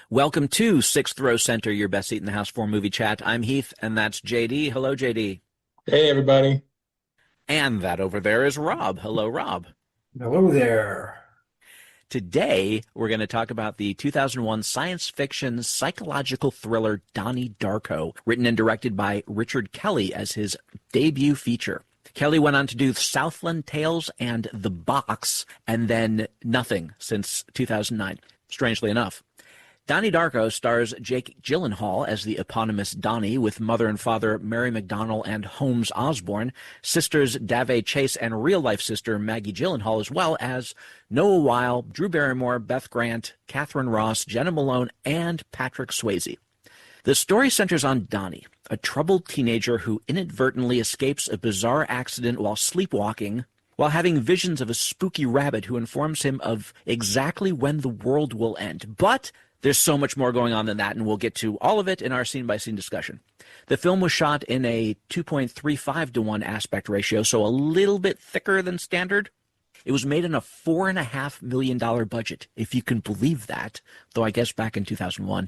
Welcome to Sixth Row Center, your best seat in the house for movie chat. I'm Heath, and that's JD. Hello, JD. Hey, everybody. And that over there is Rob. Hello, Rob. Hello there. Today, we're going to talk about the 2001 science fiction psychological thriller Donnie Darko, written and directed by Richard Kelly as his debut feature. Kelly went on to do Southland Tales and The Box, and then nothing since 2009, strangely enough. Donnie Darko stars Jake Gyllenhaal as the eponymous Donnie, with mother and father Mary McDonnell and Holmes Osborne, sisters Davy Chase and real-life sister Maggie Gyllenhaal, as well as Noah Wylie, Drew Barrymore, Beth Grant, Katharine Ross, Jenna Malone, and Patrick Swayze. The story centers on Donnie, a troubled teenager who inadvertently escapes a bizarre accident while sleepwalking, while having visions of a spooky rabbit who informs him of exactly when the world will end. But there's so much more going on than that, and we'll get to all of it in our scene-by-scene discussion. The film was shot in a 2.35 to 1 aspect ratio, so a little bit thicker than standard. It was made on a $4.5 million budget, if you can believe that, though I guess back in 2001.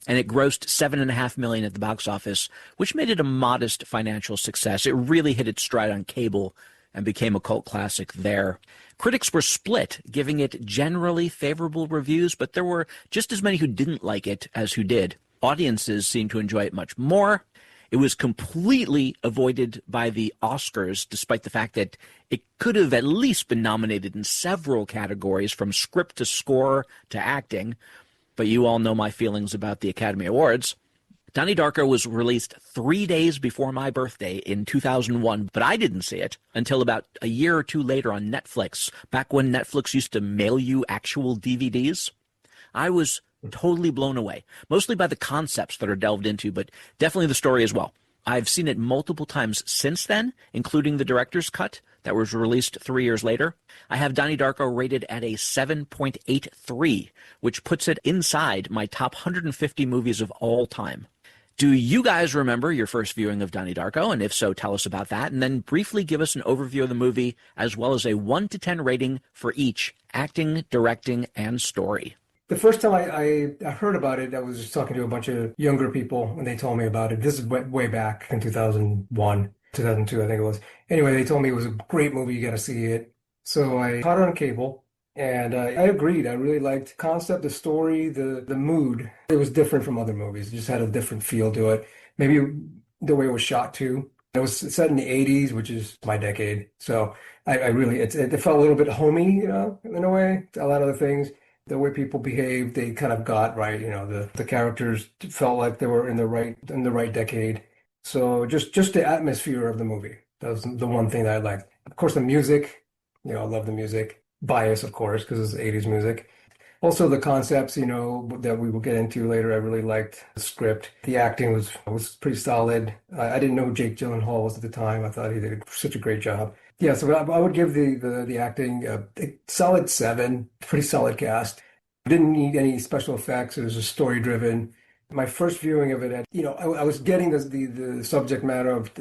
And it grossed $7.5 million at the box office, which made it a modest financial success. It really hit its stride on cable and became a cult classic there. Critics were split, giving it generally favorable reviews, but there were just as many who didn't like it as who did. Audiences seemed to enjoy it much more. It was completely avoided by the Oscars, despite the fact that it could have at least been nominated in several categories, from script to score to acting. But you all know my feelings about the Academy Awards. Donnie Darko was released 3 days before my birthday in 2001, but I didn't see it until about a year or two later on Netflix, back when Netflix used to mail you actual DVDs. I was totally blown away, mostly by the concepts that are delved into, but definitely the story as well. I've seen it multiple times since then, including the director's cut that was released 3 years later. I have Donnie Darko rated at a 7.83, which puts it inside my top 150 movies of all time. Do you guys remember your first viewing of Donnie Darko? And if so, tell us about that. And then briefly give us an overview of the movie, as well as a 1 to 10 rating for each: acting, directing, and story. The first time I heard about it, I was just talking to a bunch of younger people when they told me about it. This is way back in 2001, 2002, I think it was. Anyway, they told me it was a great movie, you got to see it. So I caught it on cable, and I agreed. I really liked the concept, the story, the mood. It was different from other movies. It just had a different feel to it. Maybe the way it was shot too. It was set in the 80s, which is my decade. So I really, it felt a little bit homey, in a way. A lot of the things, the way people behaved, they kind of got right. The characters felt like they were in the right decade. So just the atmosphere of the movie. That was the one thing that I liked. Of course, the music. I love the music. Bias, of course, because it's 80s music. Also, the concepts, that we will get into later. I really liked the script. The acting was pretty solid. I didn't know who Jake Gyllenhaal was at the time. I thought he did such a great job. Yeah, so I would give the acting a solid 7. Pretty solid cast. Didn't need any special effects. It was just story driven. My first viewing of it, I was getting the subject matter of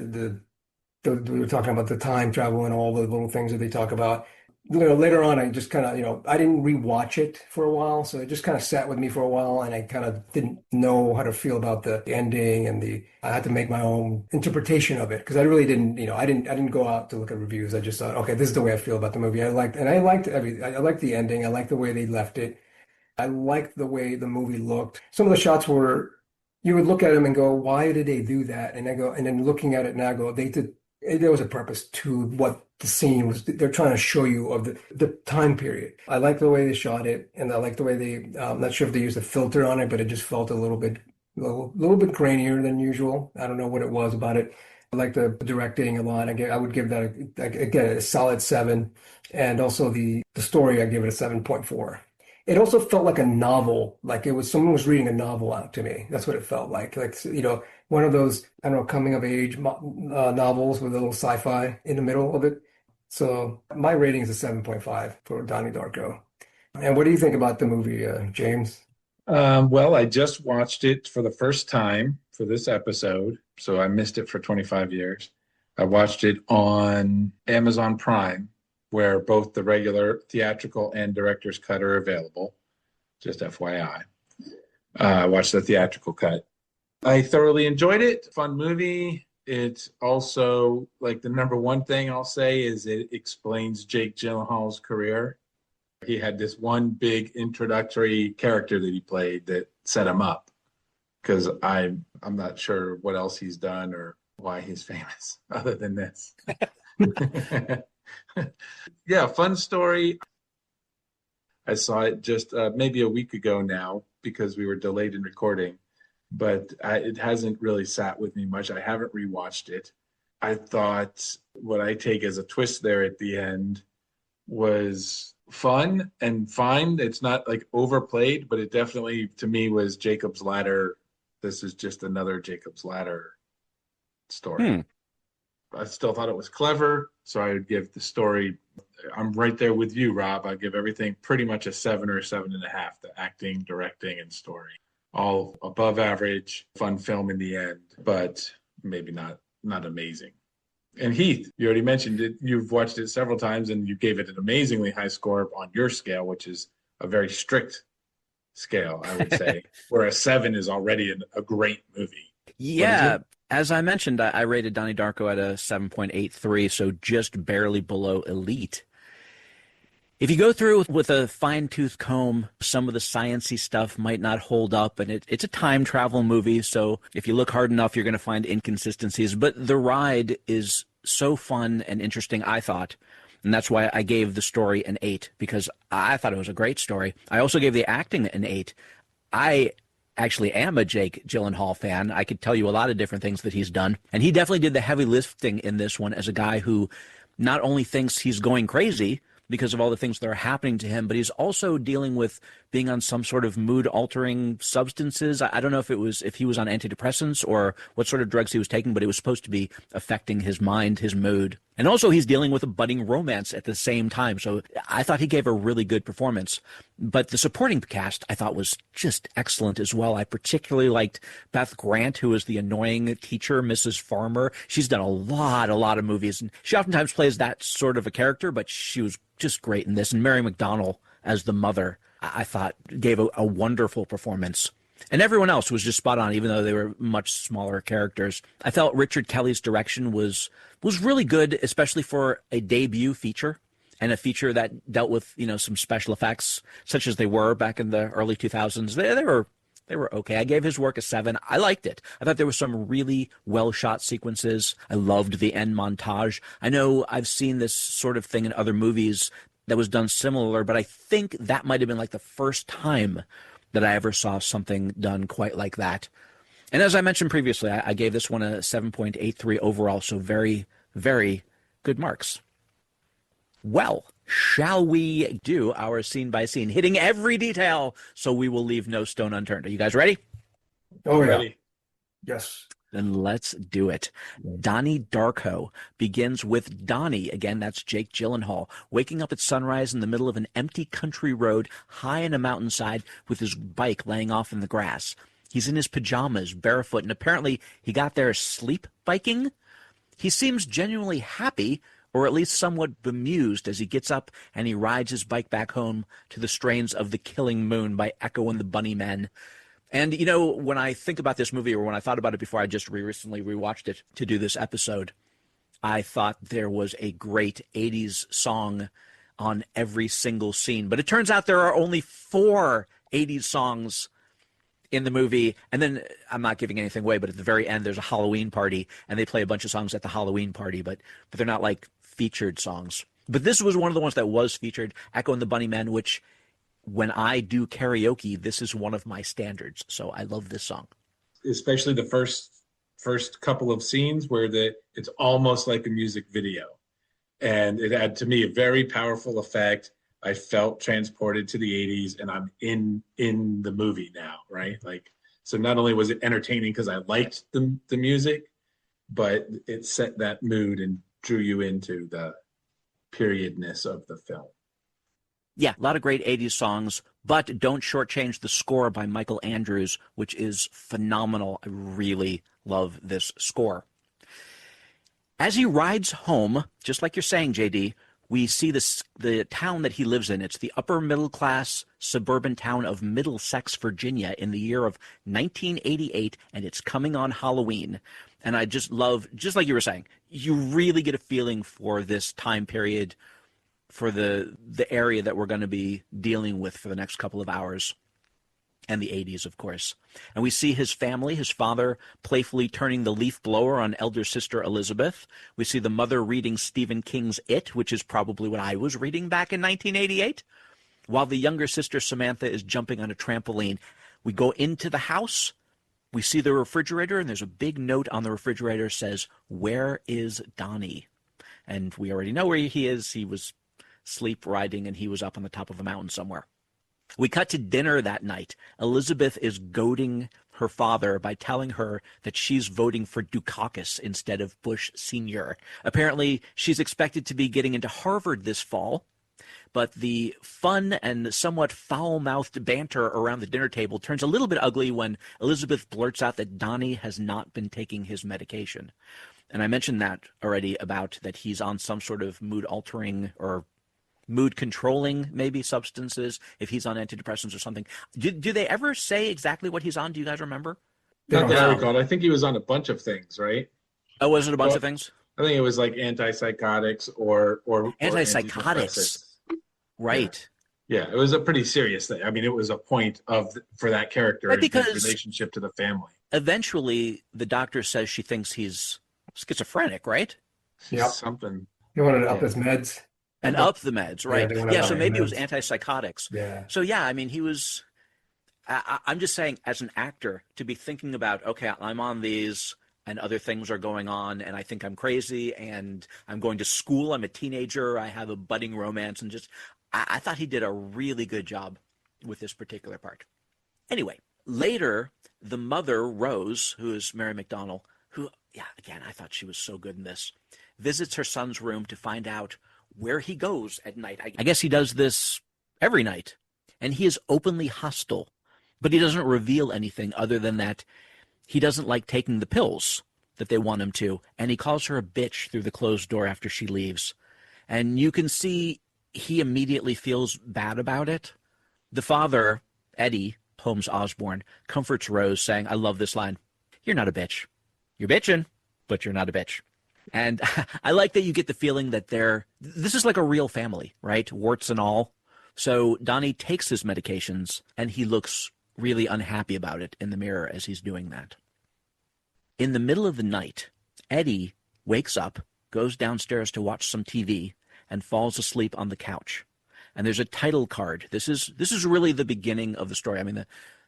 we were talking about the time travel and all the little things that they talk about. Later on, I just kind of, I didn't rewatch it for a while, so it just kind of sat with me for a while, and I kind of didn't know how to feel about the ending, and I had to make my own interpretation of it, because I really didn't, I didn't go out to look at reviews. I just thought, okay, this is the way I feel about the movie. I liked the ending. I liked the way they left it. I liked the way the movie looked. Some of the shots were, you would look at them and go, why did they do that? And then looking at it now, there was a purpose to what the scene was. They're trying to show you of the time period. I like the way they shot it, and I like the way I'm not sure if they used a filter on it, but it just felt a little bit grainier than usual. I don't know what it was about it. I like the directing a lot. I would give that again a solid 7, and also the story, I give it a 7.4. It also felt like a novel, like someone was reading a novel out to me. That's what it felt like one of those, I don't know, coming of age novels with a little sci-fi in the middle of it. So my rating is a 7.5 for Donnie Darko. And what do you think about the movie, James? Well, I just watched it for the first time for this episode, so I missed it for 25 years. I watched it on Amazon Prime, where both the regular theatrical and director's cut are available, just FYI. I watched the theatrical cut. I thoroughly enjoyed it. Fun movie. It's also like the number one thing I'll say is it explains Jake Gyllenhaal's career. He had this one big introductory character that he played that set him up because I'm not sure what else he's done or why he's famous other than this. Yeah, fun story. I saw it just maybe a week ago now because we were delayed in recording, but it hasn't really sat with me much. I haven't rewatched it. I thought what I take as a twist there at the end was fun and fine. It's not like overplayed, but it definitely to me was Jacob's Ladder. This is just another Jacob's Ladder story. I still thought it was clever, so I would give the story. I'm right there with you, Rob. I give everything pretty much a 7 or 7.5. The acting, directing, and story, all above average. Fun film in the end, but maybe not amazing. And Heath, you already mentioned it. You've watched it several times, and you gave it an amazingly high score on your scale, which is a very strict scale, I would say, where a 7 is already a great movie. Yeah, as I mentioned, I rated Donnie Darko at a 7.83, so just barely below elite. If you go through with a fine-tooth comb, some of the sciencey stuff might not hold up, and it's a time travel movie, so if you look hard enough, you're going to find inconsistencies. But the ride is so fun and interesting, I thought, and that's why I gave the story an 8, because I thought it was a great story. I also gave the acting an 8. I actually am a Jake Gyllenhaal fan. I could tell you a lot of different things that he's done, and he definitely did the heavy lifting in this one as a guy who not only thinks he's going crazy because of all the things that are happening to him, but he's also dealing with being on some sort of mood-altering substances. I don't know if he was on antidepressants or what sort of drugs he was taking, but it was supposed to be affecting his mind, his mood. And also he's dealing with a budding romance at the same time. So I thought he gave a really good performance. But the supporting cast I thought was just excellent as well. I particularly liked Beth Grant, who is the annoying teacher, Mrs. Farmer. She's done a lot of movies, and she oftentimes plays that sort of a character, but she was just great in this. And Mary McDonnell as the mother, I thought gave a wonderful performance. And everyone else was just spot on, even though they were much smaller characters. I felt Richard Kelly's direction was really good, especially for a debut feature, and a feature that dealt with, some special effects, such as they were back in the early 2000s. They were okay. I gave his work a 7. I liked it. I thought there were some really well-shot sequences. I loved the end montage. I know I've seen this sort of thing in other movies that was done similar, but I think that might have been like the first time that I ever saw something done quite like that. And as I mentioned previously, I gave this one a 7.83 overall, so very, very good marks. Well, shall we do our scene by scene, hitting every detail so we will leave no stone unturned? Are you guys ready? Oh, yeah. Ready? Yes. Then let's do it. Donnie Darko begins with Donnie, again, that's Jake Gyllenhaal, waking up at sunrise in the middle of an empty country road high in a mountainside with his bike laying off in the grass. He's in his pajamas, barefoot, and apparently he got there sleep biking. He seems genuinely happy, or at least somewhat bemused, as he gets up and he rides his bike back home to the strains of The Killing Moon by Echo and the Bunnymen. And, when I think about this movie, or when I thought about it before I just recently rewatched it to do this episode, I thought there was a great 80s song on every single scene. But it turns out there are only 4 80s songs in the movie. And then, I'm not giving anything away, but at the very end, there's a Halloween party, and they play a bunch of songs at the Halloween party, but they're not like featured songs. But this was one of the ones that was featured, Echo and the Bunnymen, which when I do karaoke, this is one of my standards. So I love this song. Especially the first couple of scenes where it's almost like a music video. And it had, to me, a very powerful effect. I felt transported to the 80s, and I'm in the movie now, right? Like, so not only was it entertaining because I liked the music, but it set that mood and drew you into the periodness of the film. Yeah, a lot of great 80s songs, but don't shortchange the score by Michael Andrews, which is phenomenal. I really love this score. As he rides home, just like you're saying, JD, We see the town that he lives in. It's the upper middle class suburban town of Middlesex, Virginia, in the year of 1988, and it's coming on Halloween. And I just love, just like you were saying, you really get a feeling for this time period, for the area that we're going to be dealing with for the next couple of hours. And the 80s, of course. And we see his family, his father playfully turning the leaf blower on elder sister Elizabeth. We see the mother reading Stephen King's It, which is probably what I was reading back in 1988, while the younger sister Samantha is jumping on a trampoline. We go into the house. We see the refrigerator, and there's a big note on the refrigerator that says, "Where is Donnie?" And we already know where he is. He was sleep riding, and he was up on the top of a mountain somewhere. We cut to dinner that night. Elizabeth is goading her father by telling her that she's voting for Dukakis instead of Bush Sr. Apparently, she's expected to be getting into Harvard this fall, but the fun and somewhat foul-mouthed banter around the dinner table turns a little bit ugly when Elizabeth blurts out that Donnie has not been taking his medication. And I mentioned that already, about that he's on some sort of mood-altering or mood-controlling, maybe, substances, if he's on antidepressants or something. Do they ever say exactly what he's on? Do you guys remember? Not that I recall. I think he was on a bunch of things, right? Oh, was it a bunch of things? I think it was like antipsychotics or Antipsychotics. antidepressants. Right. Yeah, it was a pretty serious thing. I mean, it was a point for that character Right, and his because relationship to the family. Eventually, the doctor says she thinks he's schizophrenic, right? Yep. Something. He wanted to up his meds. And up the meds, right? they wanted to Yeah, so up maybe it was meds. antipsychotics. Yeah. So yeah, I mean, he was. I'm just saying, as an actor, to be thinking about, okay, I'm on these, and other things are going on, and I think I'm crazy, and I'm going to school. I'm a teenager. I have a budding romance, and just, I thought he did a really good job with this particular part. Anyway, later, the mother, Rose, who is Mary McDonnell, who, yeah, again, I thought she was so good in this, visits her son's room to find out where he goes at night. I guess he does this every night, and he is openly hostile, but he doesn't reveal anything other than that he doesn't like taking the pills that they want him to, and he calls her a bitch through the closed door after she leaves. And you can see he immediately feels bad about it. The father, Eddie Holmes Osborne, comforts Rose, saying, I love this line, "You're not a bitch. You're bitching, but you're not a bitch." And I like that you get the feeling that this is like a real family, right? Warts and all. So Donnie takes his medications, and he looks really unhappy about it in the mirror as he's doing that. In the middle of the night, Eddie wakes up, goes downstairs to watch some TV, and falls asleep on the couch. And there's a title card. This is really the beginning of the story. I mean,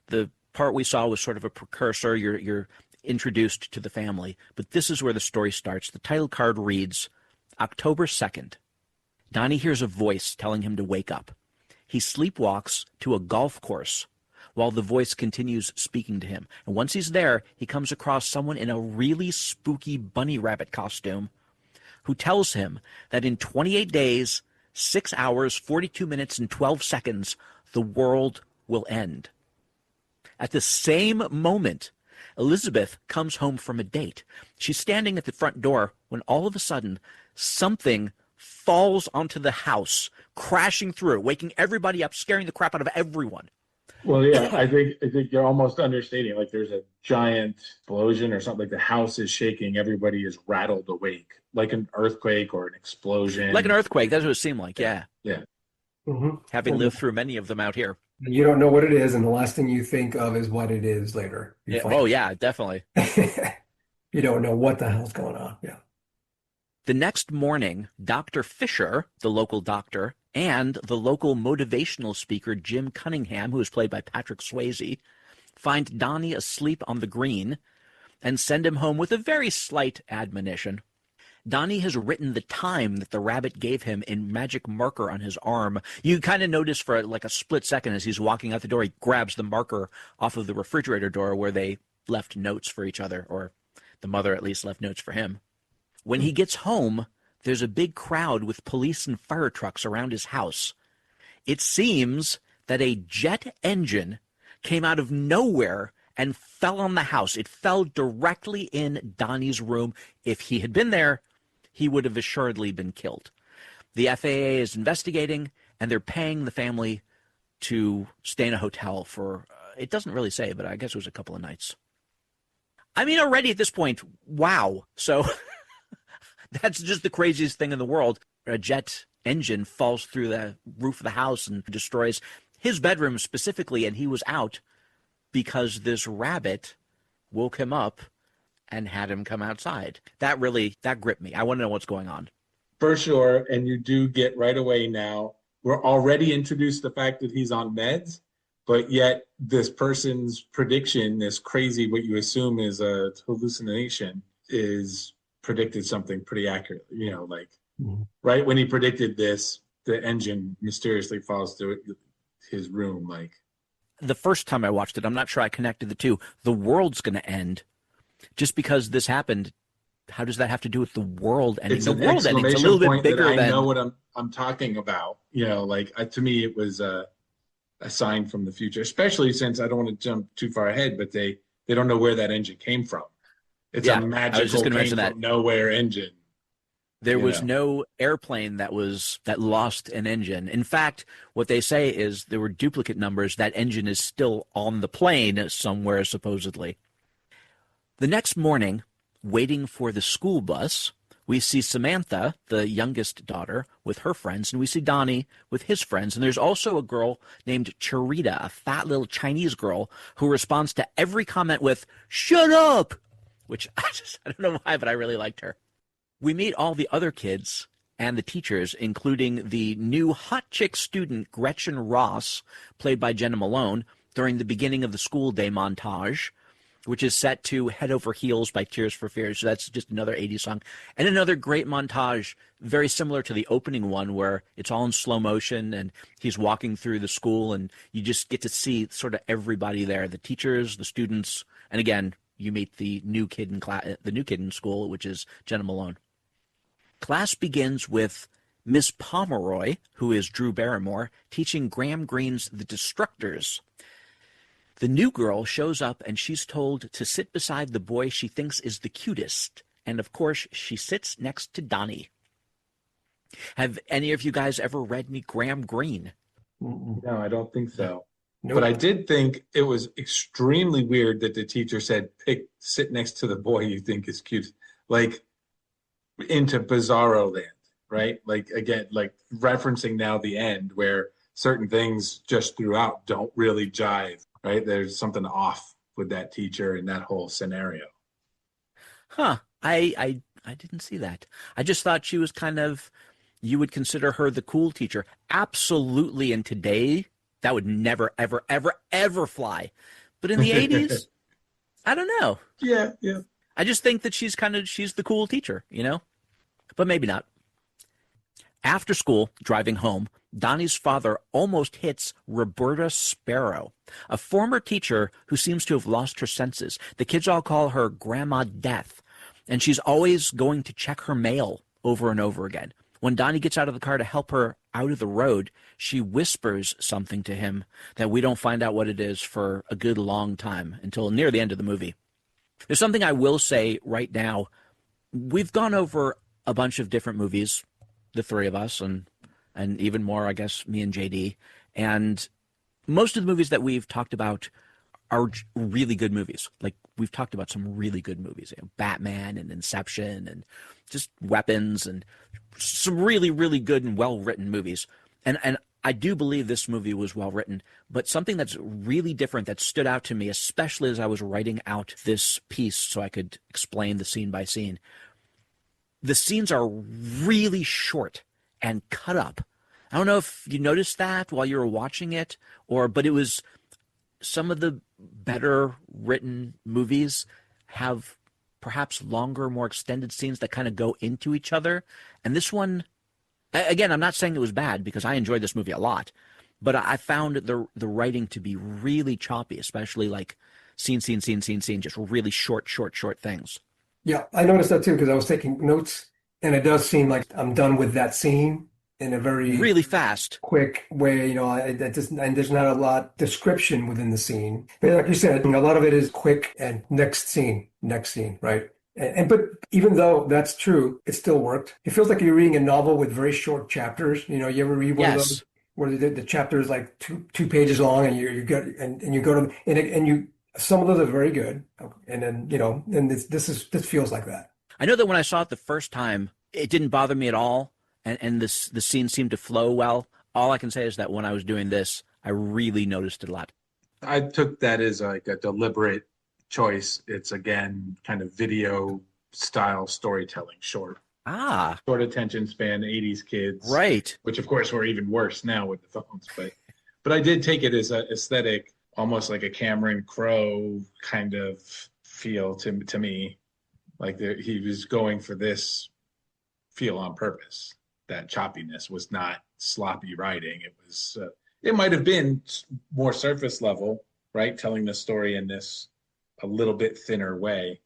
the part we saw was sort of a precursor. You're introduced to the family, but this is where the story starts. The title card reads, October 2nd. Donnie hears a voice telling him to wake up. He sleepwalks to a golf course while the voice continues speaking to him. And once he's there, he comes across someone in a really spooky bunny rabbit costume who tells him that in 28 days, 6 hours, 42 minutes, and 12 seconds, the world will end. At the same moment, Elizabeth comes home from a date. She's standing at the front door when all of a sudden something falls onto the house, crashing through, waking everybody up, scaring the crap out of everyone. Well, yeah, I think you're almost understating. Like there's a giant explosion or something. Like the house is shaking. Everybody is rattled awake, like an earthquake or an explosion. Like an earthquake. That's what it seemed like. Yeah. Yeah. Mm-hmm. Having lived through many of them out here. You don't know what it is, and the last thing you think of is what it is later. Yeah, oh, yeah, definitely. You don't know what the hell's going on. Yeah. The next morning, Dr. Fisher, the local doctor, and the local motivational speaker, Jim Cunningham, who is played by Patrick Swayze, find Donnie asleep on the green and send him home with a very slight admonition. Donnie has written the time that the rabbit gave him in magic marker on his arm. You kind of notice for like a split second as he's walking out the door, he grabs the marker off of the refrigerator door where they left notes for each other, or the mother at least left notes for him. When he gets home, there's a big crowd with police and fire trucks around his house. It seems that a jet engine came out of nowhere and fell on the house. It fell directly in Donnie's room. If he had been there, he would have assuredly been killed. The FAA is investigating, and they're paying the family to stay in a hotel for, it doesn't really say, but I guess it was a couple of nights. I mean, already at this point, wow. So that's just the craziest thing in the world. A jet engine falls through the roof of the house and destroys his bedroom specifically, and he was out because this rabbit woke him up and had him come outside. That gripped me. I want to know what's going on. For sure. And you do get right away now, we're already introduced the fact that he's on meds, but yet this person's prediction, this crazy, what you assume is a hallucination, is predicted something pretty accurately. You know, like right when he predicted this, the engine mysteriously falls through his room. Like the first time I watched it, I'm not sure I connected the two. The world's going to end just because this happened. How does that have to do with the world ending? It's the an world ending. It's a little bit bigger that I than. know what I'm talking about. You know, like to me, it was a sign from the future. Especially since I don't want to jump too far ahead, but they don't know where that engine came from. It's a magical came from nowhere engine. There was no airplane that lost an engine. In fact, what they say is there were duplicate numbers. That engine is still on the plane somewhere, supposedly. The next morning, waiting for the school bus, we see Samantha, the youngest daughter, with her friends, and we see Donnie with his friends. And there's also a girl named Charita, a fat little Chinese girl, who responds to every comment with, "Shut up!" Which I don't know why, but I really liked her. We meet all the other kids and the teachers, including the new hot chick student, Gretchen Ross, played by Jenna Malone, during the beginning of the school day montage, which is set to Head Over Heels by Tears for Fears. So that's just another 80s song. And another great montage, very similar to the opening one, where it's all in slow motion and he's walking through the school and you just get to see sort of everybody there, the teachers, the students, and again, you meet the new kid in school, which is Jenna Malone. Class begins with Miss Pomeroy, who is Drew Barrymore, teaching Graham Greene's The Destructors. The new girl shows up and she's told to sit beside the boy she thinks is the cutest. And of course, she sits next to Donnie. Have any of you guys ever read any Graham Greene? No, I don't think so. Nope. But I did think it was extremely weird that the teacher said, sit next to the boy you think is cute. Like into Bizarro Land, right? Like, again, like referencing now the end where certain things just throughout don't really jive, right? There's something off with that teacher and that whole scenario. Huh. I didn't see that. I just thought she was kind of, you would consider her the cool teacher. Absolutely. And today, that would never, ever, ever, ever fly. But in the 80s, I don't know. Yeah. I just think that she's the cool teacher, you know? But maybe not. After school, driving home, Donnie's father almost hits Roberta Sparrow, a former teacher who seems to have lost her senses. The kids all call her Grandma Death, and she's always going to check her mail over and over again. When Donnie gets out of the car to help her out of the road, she whispers something to him that we don't find out what it is for a good long time, until near the end of the movie. There's something I will say right now. We've gone over a bunch of different movies, the three of us, and even more, I guess, me and JD. And most of the movies that we've talked about are really good movies. Like, we've talked about some really good movies, you know, Batman and Inception and just Weapons and some really, really good and well-written movies. And I do believe this movie was well-written, but something that's really different that stood out to me, especially as I was writing out this piece so I could explain the scene by scene. The scenes are really short and cut up. I don't know if you noticed that while you were watching it, but it was some of the better written movies have perhaps longer, more extended scenes that kind of go into each other. And this one, again, I'm not saying it was bad because I enjoyed this movie a lot, but I found the writing to be really choppy, especially like scene, just really short things. Yeah, I noticed that too because I was taking notes, and it does seem like I'm done with that scene in a very really fast, quick way. You know, and there's not a lot description within the scene. But like you said, a lot of it is quick and next scene, right? But even though that's true, it still worked. It feels like you're reading a novel with very short chapters. You know, you ever read one of those Yes. where the chapter is like two pages long, and you go and you go to and you some of those are very good, and then and this feels like that. I know that when I saw it the first time, it didn't bother me at all, and the scene seemed to flow well. All I can say is that when I was doing this, I really noticed it a lot. I took that as like a deliberate choice. It's again kind of video style storytelling, Ah, short attention span, 80s kids, right. which of course were even worse now with the phones. But I did take it as an aesthetic, almost like a Cameron Crowe kind of feel to me. Like he was going for this feel on purpose. That choppiness was not sloppy writing. It was. It might have been more surface level, right? Telling the story in this a little bit thinner way,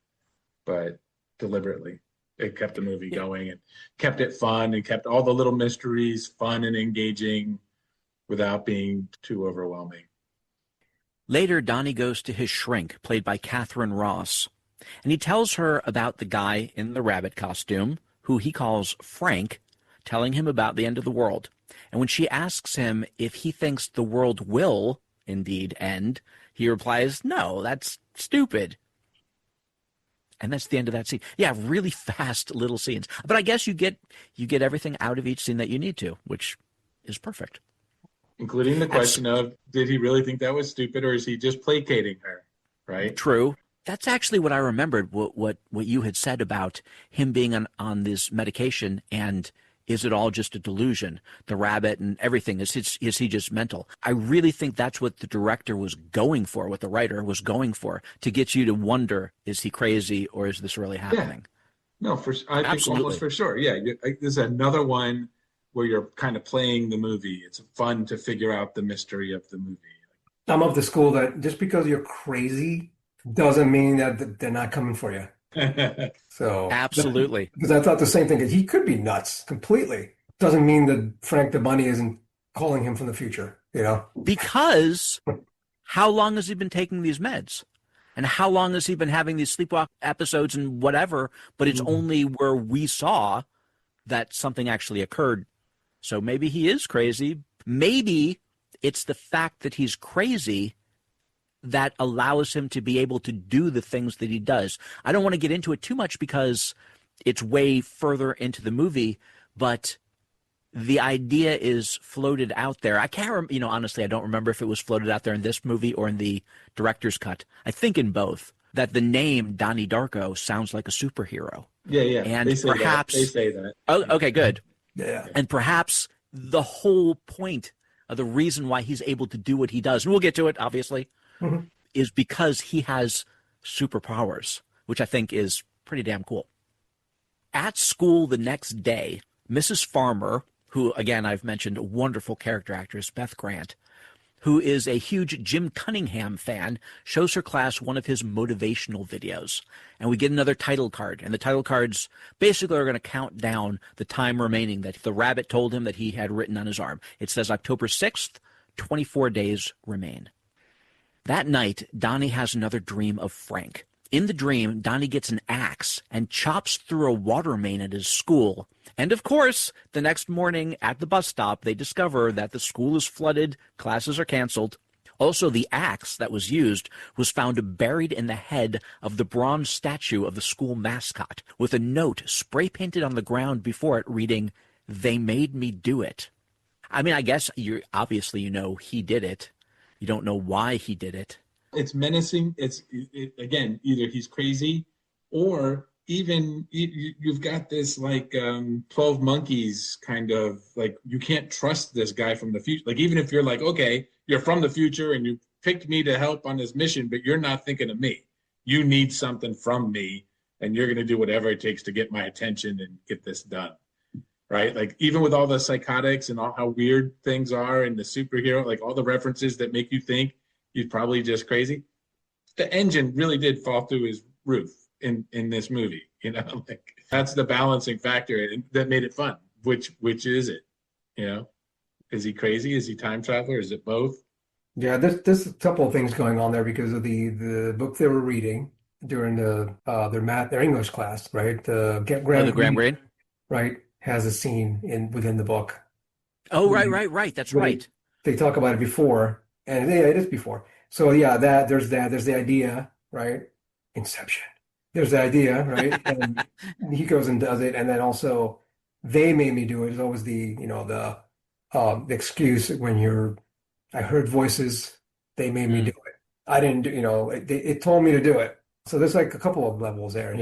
but deliberately. It kept the movie going and kept it fun and kept all the little mysteries fun and engaging without being too overwhelming. Later, Donnie goes to his shrink, played by Katharine Ross, and he tells her about the guy in the rabbit costume, who he calls Frank, telling him about the end of the world. And when she asks him if he thinks the world will indeed end, he replies, "No, that's stupid." And that's the end of that scene. Yeah, really fast little scenes. But I guess you get everything out of each scene that you need to, which is perfect. Including the That's question of, did he really think that was stupid, or is he just placating her? Right? true. That's actually what I remembered, what you had said about him being on this medication, and is it all just a delusion? The rabbit and everything, is he just mental? I really think that's what the director was going for, what the writer was going for, to get you to wonder, is he crazy or is this really Yeah. happening? No, I think almost Absolutely. for sure. Yeah, this is another one where you're kind of playing the movie. It's fun to figure out the mystery of the movie. I'm of the school that just because you're crazy doesn't mean that they're not coming for you. So, Absolutely. because I thought the same thing, he could be nuts completely. Doesn't mean that Frank the Bunny isn't calling him from the future, you know? Because how long has he been taking these meds? And how long has he been having these sleepwalk episodes and whatever? But it's only where we saw that something actually occurred. So maybe he is crazy. Maybe it's the fact that he's crazy that allows him to be able to do the things that he does. I don't want to get into it too much because it's way further into the movie, but the idea is floated out there. I can't, honestly, I don't remember if it was floated out there in this movie or in the director's cut. I think in both, that the name Donnie Darko sounds like a superhero. Yeah. And They say perhaps, that. They say that. oh, okay, good. Yeah. And perhaps the whole point of the reason why he's able to do what he does, and we'll get to it, obviously, Mhm. is because he has superpowers, which I think is pretty damn cool. At school the next day, Mrs. Farmer, who, again, I've mentioned, a wonderful character actress, Beth Grant, who is a huge Jim Cunningham fan, shows her class one of his motivational videos. And we get another title card. And the title cards basically are going to count down the time remaining that the rabbit told him that he had written on his arm. It says October 6th, 24 days remain. That night, Donnie has another dream of Frank. In the dream, Donnie gets an axe and chops through a water main at his school. And of course, the next morning at the bus stop, they discover that the school is flooded, classes are canceled. Also, the axe that was used was found buried in the head of the bronze statue of the school mascot, with a note spray painted on the ground before it reading, "They made me do it." I mean, I guess obviously you know he did it. You don't know why he did it. It's menacing. Again, either he's crazy, or even you've got this like 12 monkeys kind of like, you can't trust this guy from the future. Like, even if you're like, okay, you're from the future and you picked me to help on this mission, but you're not thinking of me. You need something from me, and you're going to do whatever it takes to get my attention and get this done. Right? Like, even with all the psychotics and all how weird things are and the superhero, like all the references that make you think he's probably just crazy. The engine really did fall through his roof in this movie. Like, that's the balancing factor that made it fun. Which is it? Is he crazy? Is he time traveler? Is it both? Yeah, there's a couple of things going on there because of the book they were reading, during their English class, right? Oh, Graham the Graham Greene, Greene? right, has a scene within the book Oh, where right. That's where right. they talk about it before, and yeah, it is before. So yeah, there's the idea, right? Inception. There's the idea, right? And he goes and does it, and then also they made me do it. Is always the excuse when you're. I heard voices. They made me do Mm, it. I didn't do, it told me to do it. So there's like a couple of levels there.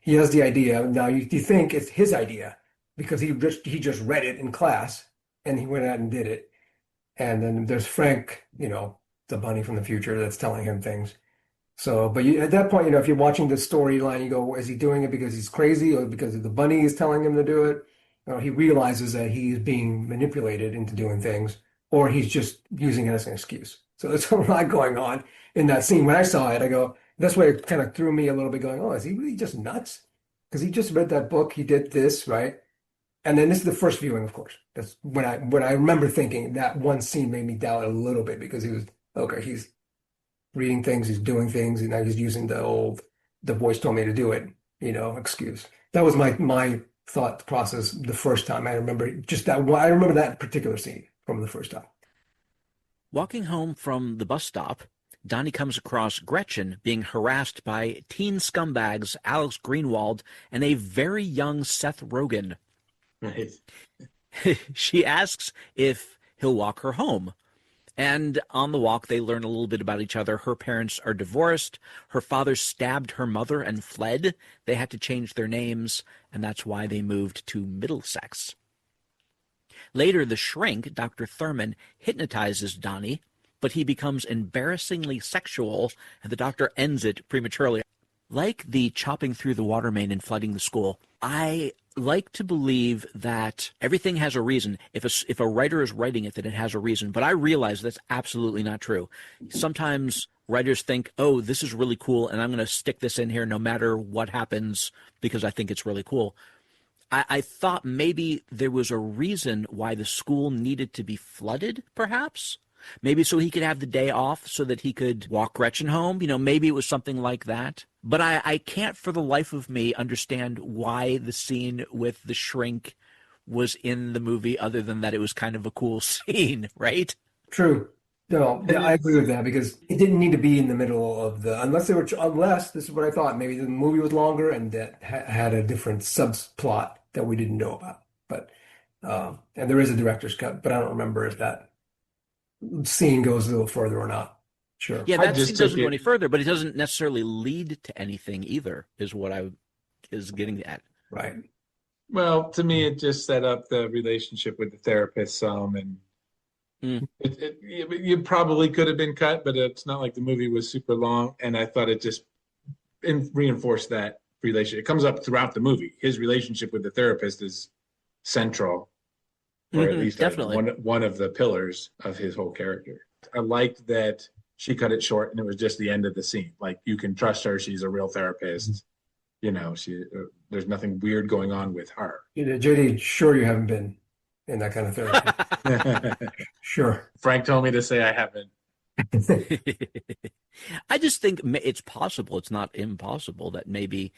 He has the idea. Now you think it's his idea because he just read it in class and he went out and did it. And then there's Frank, the bunny from the future that's telling him things. So, but at that point, if you're watching the storyline, you go, is he doing it because he's crazy or because the bunny is telling him to do it? He realizes that he's being manipulated into doing things, or he's just using it as an excuse. So there's a lot going on in that scene. When I saw it, I go, that's why it kind of threw me a little bit going, oh, is he really just nuts? Because he just read that book, he did this, right? And then this is the first viewing, of course. That's when I remember thinking that one scene made me doubt a little bit because he was okay, he's reading things, he's doing things, and now he's using the voice told me to do it, excuse. That was my thought process the first time. I remember just that one, I remember that particular scene from the first time. Walking home from the bus stop, Donnie comes across Gretchen being harassed by teen scumbags Alex Greenwald and a very young Seth Rogen. Right. She asks if he'll walk her home. And on the walk, they learn a little bit about each other. Her parents are divorced. Her father stabbed her mother and fled. They had to change their names, and that's why they moved to Middlesex. Later, the shrink, Dr. Thurman, hypnotizes Donnie, but he becomes embarrassingly sexual, and the doctor ends it prematurely. Like the chopping through the water main and flooding the school, I like to believe that everything has a reason. If a writer is writing it, that it has a reason. But I realize that's absolutely not true. Sometimes writers think, oh, this is really cool, and I'm going to stick this in here no matter what happens because I think it's really cool. I thought maybe there was a reason why the school needed to be flooded, perhaps. Maybe so he could have the day off so that he could walk Gretchen home. Maybe it was something like that. But I can't for the life of me understand why the scene with the shrink was in the movie other than that it was kind of a cool scene, right? True. No, And yeah, I agree with it's that because it didn't need to be in the middle of unless this is what I thought, maybe the movie was longer and that had a different subplot that we didn't know about. But and there is a director's cut, but I don't remember if that scene goes a little further or not. Sure. Yeah, I that scene just took doesn't go it. any further, but it doesn't necessarily lead to anything either, is what I is getting at. Right. Well, to me, it just set up the relationship with the therapist some, and Mm. you probably could have been cut, but it's not like the movie was super long, and I thought it just reinforced that relationship. It comes up throughout the movie. His relationship with the therapist is central, or at least Definitely. one of the pillars of his whole character. I liked that she cut it short, and it was just the end of the scene. Like you can trust her; she's a real therapist. There's nothing weird going on with her. JD, sure you haven't been in that kind of therapy. Sure. Frank told me to say I haven't. I just think it's possible, it's not impossible, that maybe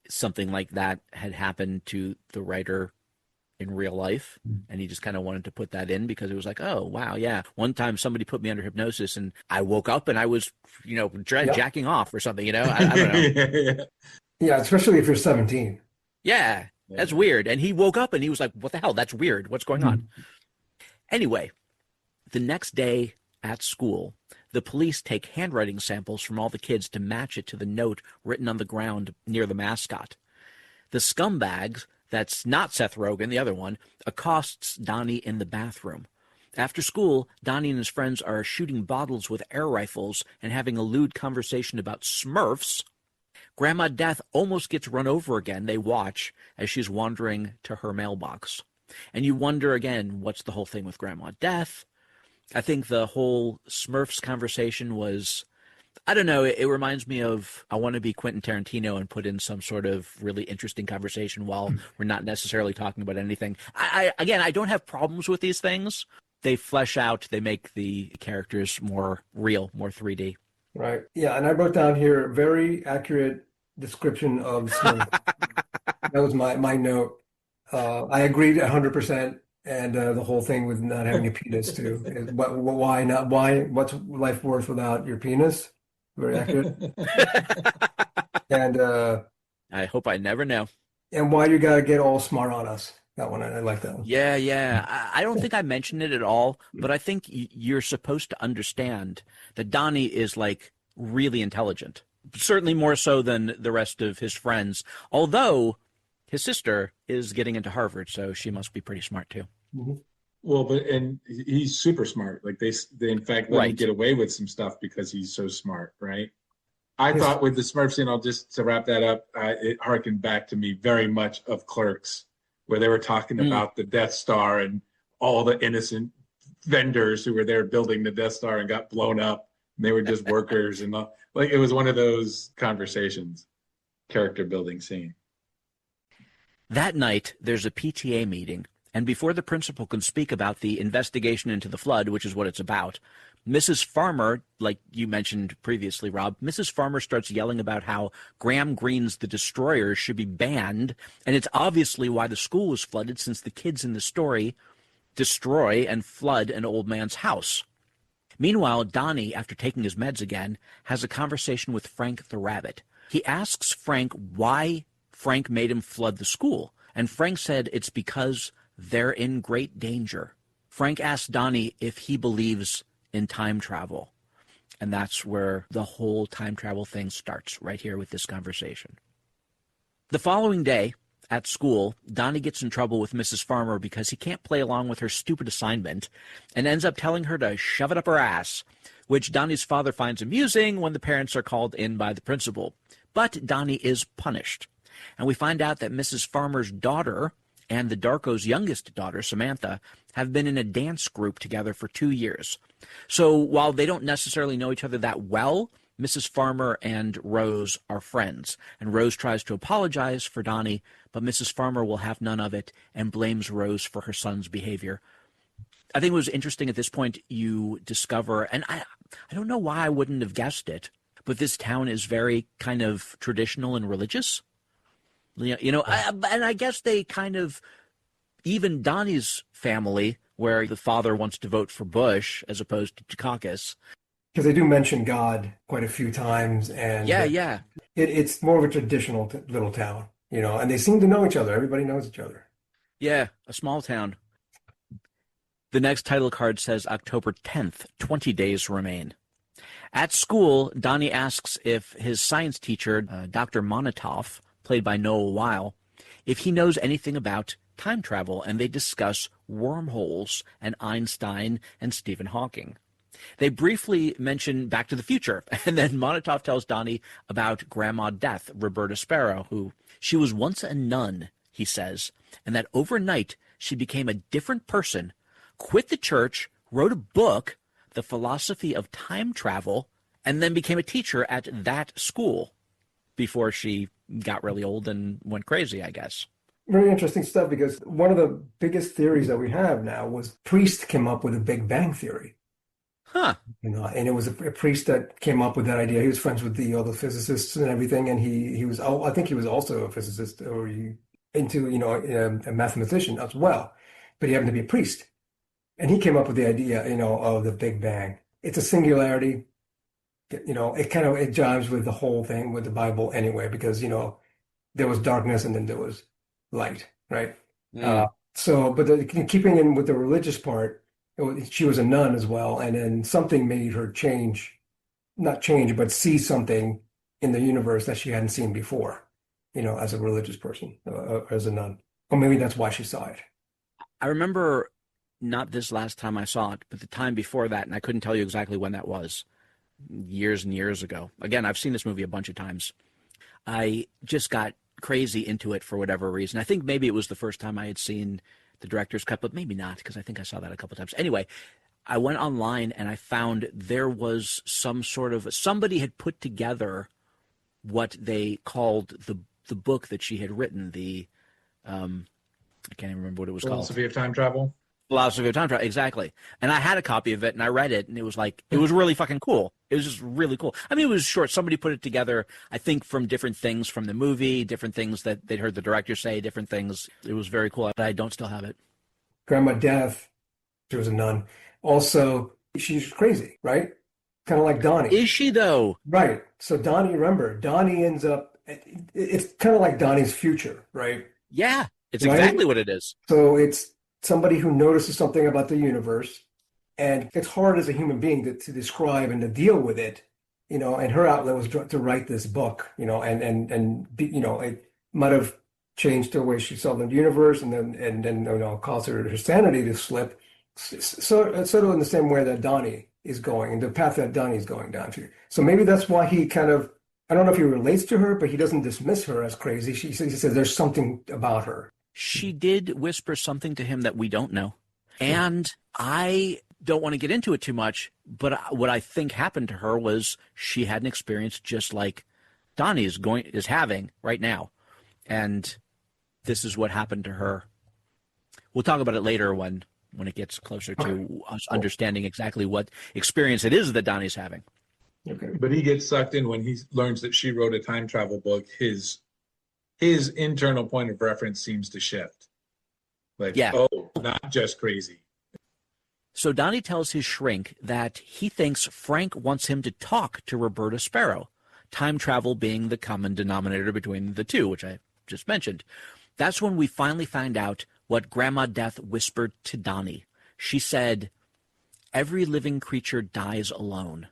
something like that had happened to the writer in real life, and he just kind of wanted to put that in because it was like, oh, wow, yeah. One time somebody put me under hypnosis, and I woke up and I was, Yeah. jacking off or something, I don't know. Yeah, especially if you're 17. Yeah, that's weird. And he woke up and he was like, what the hell? That's weird. What's going on? Anyway, the next day at school, the police take handwriting samples from all the kids to match it to the note written on the ground near the mascot. The scumbags, that's not Seth Rogen, the other one, accosts Donnie in the bathroom. After school, Donnie and his friends are shooting bottles with air rifles and having a lewd conversation about Smurfs. Grandma Death almost gets run over again. They watch as she's wandering to her mailbox. And you wonder again, what's the whole thing with Grandma Death? I think the whole Smurfs conversation was, I don't know, it reminds me of I want to be Quentin Tarantino and put in some sort of really interesting conversation while we're not necessarily talking about anything. I don't have problems with these things. They flesh out, they make the characters more real, more 3D. Right. Yeah, and I wrote down here very accurate description of Smith. That was my note. I agreed 100%, and the whole thing with not having a penis too. Why not? Why? What's life worth without your penis? Very accurate. And I hope I never know. why you gotta get all smart on us? That one, I like that one. Yeah, yeah. I don't think I mentioned it at all, but I think you're supposed to understand that Donnie is like really intelligent. Certainly more so than the rest of his friends. Although his sister is getting into Harvard, so she must be pretty smart too. Mhm. Well, and he's super smart. Like they in fact let him Right. get away with some stuff because he's so smart, right? I His, thought with the Smurf scene, I'll just to wrap that up, it harkened back to me very much of Clerks, where they were talking Mm. about the Death Star and all the innocent vendors who were there building the Death Star and got blown up. And they were just workers and like it was one of those conversations, character building scene. That night, there's a PTA meeting, and before the principal can speak about the investigation into the flood, which is what it's about, Mrs. Farmer, like you mentioned previously, Rob, Mrs. Farmer starts yelling about how Graham Greene's The Destroyers should be banned, and it's obviously why the school was flooded since the kids in the story destroy and flood an old man's house. Meanwhile, Donnie, after taking his meds again, has a conversation with Frank the Rabbit. He asks Frank why Frank made him flood the school, and Frank said it's because they're in great danger. Frank asked Donnie if he believes in time travel, and that's where the whole time travel thing starts, right here with this conversation. The following day, at school, Donnie gets in trouble with Mrs. Farmer because he can't play along with her stupid assignment and ends up telling her to shove it up her ass, which Donnie's father finds amusing when the parents are called in by the principal. But Donnie is punished, and we find out that Mrs. Farmer's daughter and the Darko's youngest daughter, Samantha, have been in a dance group together for 2 years. So while they don't necessarily know each other that well, Mrs. Farmer and Rose are friends, and Rose tries to apologize for Donnie, but Mrs. Farmer will have none of it and blames Rose for her son's behavior. I think it was interesting at this point you discover, and I don't know why I wouldn't have guessed it, but this town is very kind of traditional and religious. And I guess they kind of, even Donnie's family, where the father wants to vote for Bush as opposed to Dukakis. because they do mention God quite a few times, and Yeah. it's more of a traditional little town, and they seem to know each other. Everybody knows each other. Yeah, a small town. The next title card says October 10th, 20 days remain. At school, Donnie asks if his science teacher, Dr. Monatoff, played by Noah Wylie, if he knows anything about time travel, and they discuss wormholes and Einstein and Stephen Hawking. They briefly mention Back to the Future, and then Monatoff tells Donnie about Grandma Death, Roberta Sparrow, who she was once a nun, he says, and that overnight she became a different person, quit the church, wrote a book, The Philosophy of Time Travel, and then became a teacher at that school before she got really old and went crazy, I guess. Very interesting stuff, because one of the biggest theories that we have now was priest came up with a Big Bang theory. Huh. And it was a priest that came up with that idea. He was friends with all the physicists and everything, and he was, I think he was also a physicist, or into a mathematician as well, but he happened to be a priest, and he came up with the idea of the Big Bang. It's a singularity. It jives with the whole thing with the Bible anyway, because there was darkness and then there was light, right? But keeping in with the religious part. She was a nun as well, and then something made her not change, but see something in the universe that she hadn't seen before, as a religious person, as a nun. Or maybe that's why she saw it. I remember not this last time I saw it, but the time before that, and I couldn't tell you exactly when that was, years and years ago. Again, I've seen this movie a bunch of times. I just got crazy into it for whatever reason. I think maybe it was the first time I had seen the director's cut, but maybe not, because I think I saw that a couple times. Anyway, I went online and I found there was somebody had put together what they called the book that she had written, I can't even remember what it was called. Philosophy of Time Travel. Philosophy of Time Travel, exactly. And I had a copy of it, and I read it, and it was like, it was really fucking cool. It was just really cool. I mean, it was short. Somebody put it together, I think, from different things from the movie, different things that they'd heard the director say, different things. It was very cool. I don't still have it. Grandma Death, she was a nun. Also, she's crazy, right? Kind of like Donnie. Is she, though? Right. So Donnie, remember, Donnie ends up, it's kind of like Donnie's future, right? Yeah, it's Right? exactly what it is. So it's somebody who notices something about the universe, and it's hard as a human being to describe and to deal with it, and her outlet was to write this book, and be, it might have changed the way she saw the universe, and then caused her sanity to slip. So sort of in the same way that Donnie is going, and the path that Donnie's going down to. So maybe that's why he kind of, I don't know if he relates to her, but he doesn't dismiss her as crazy. He says there's something about her. She did whisper something to him that we don't know. And I don't want to get into it too much, but what I think happened to her was she had an experience just like Donnie is having right now. And this is what happened to her. We'll talk about it later when it gets closer to us understanding exactly what experience it is that Donnie's having. Okay. But he gets sucked in when he learns that she wrote a time travel book. His internal point of reference seems to shift. Like, Yeah. oh, not just crazy. So Donnie tells his shrink that he thinks Frank wants him to talk to Roberta Sparrow, time travel being the common denominator between the two, which I just mentioned. That's when we finally find out what Grandma Death whispered to Donnie. She said, "Every living creature dies alone."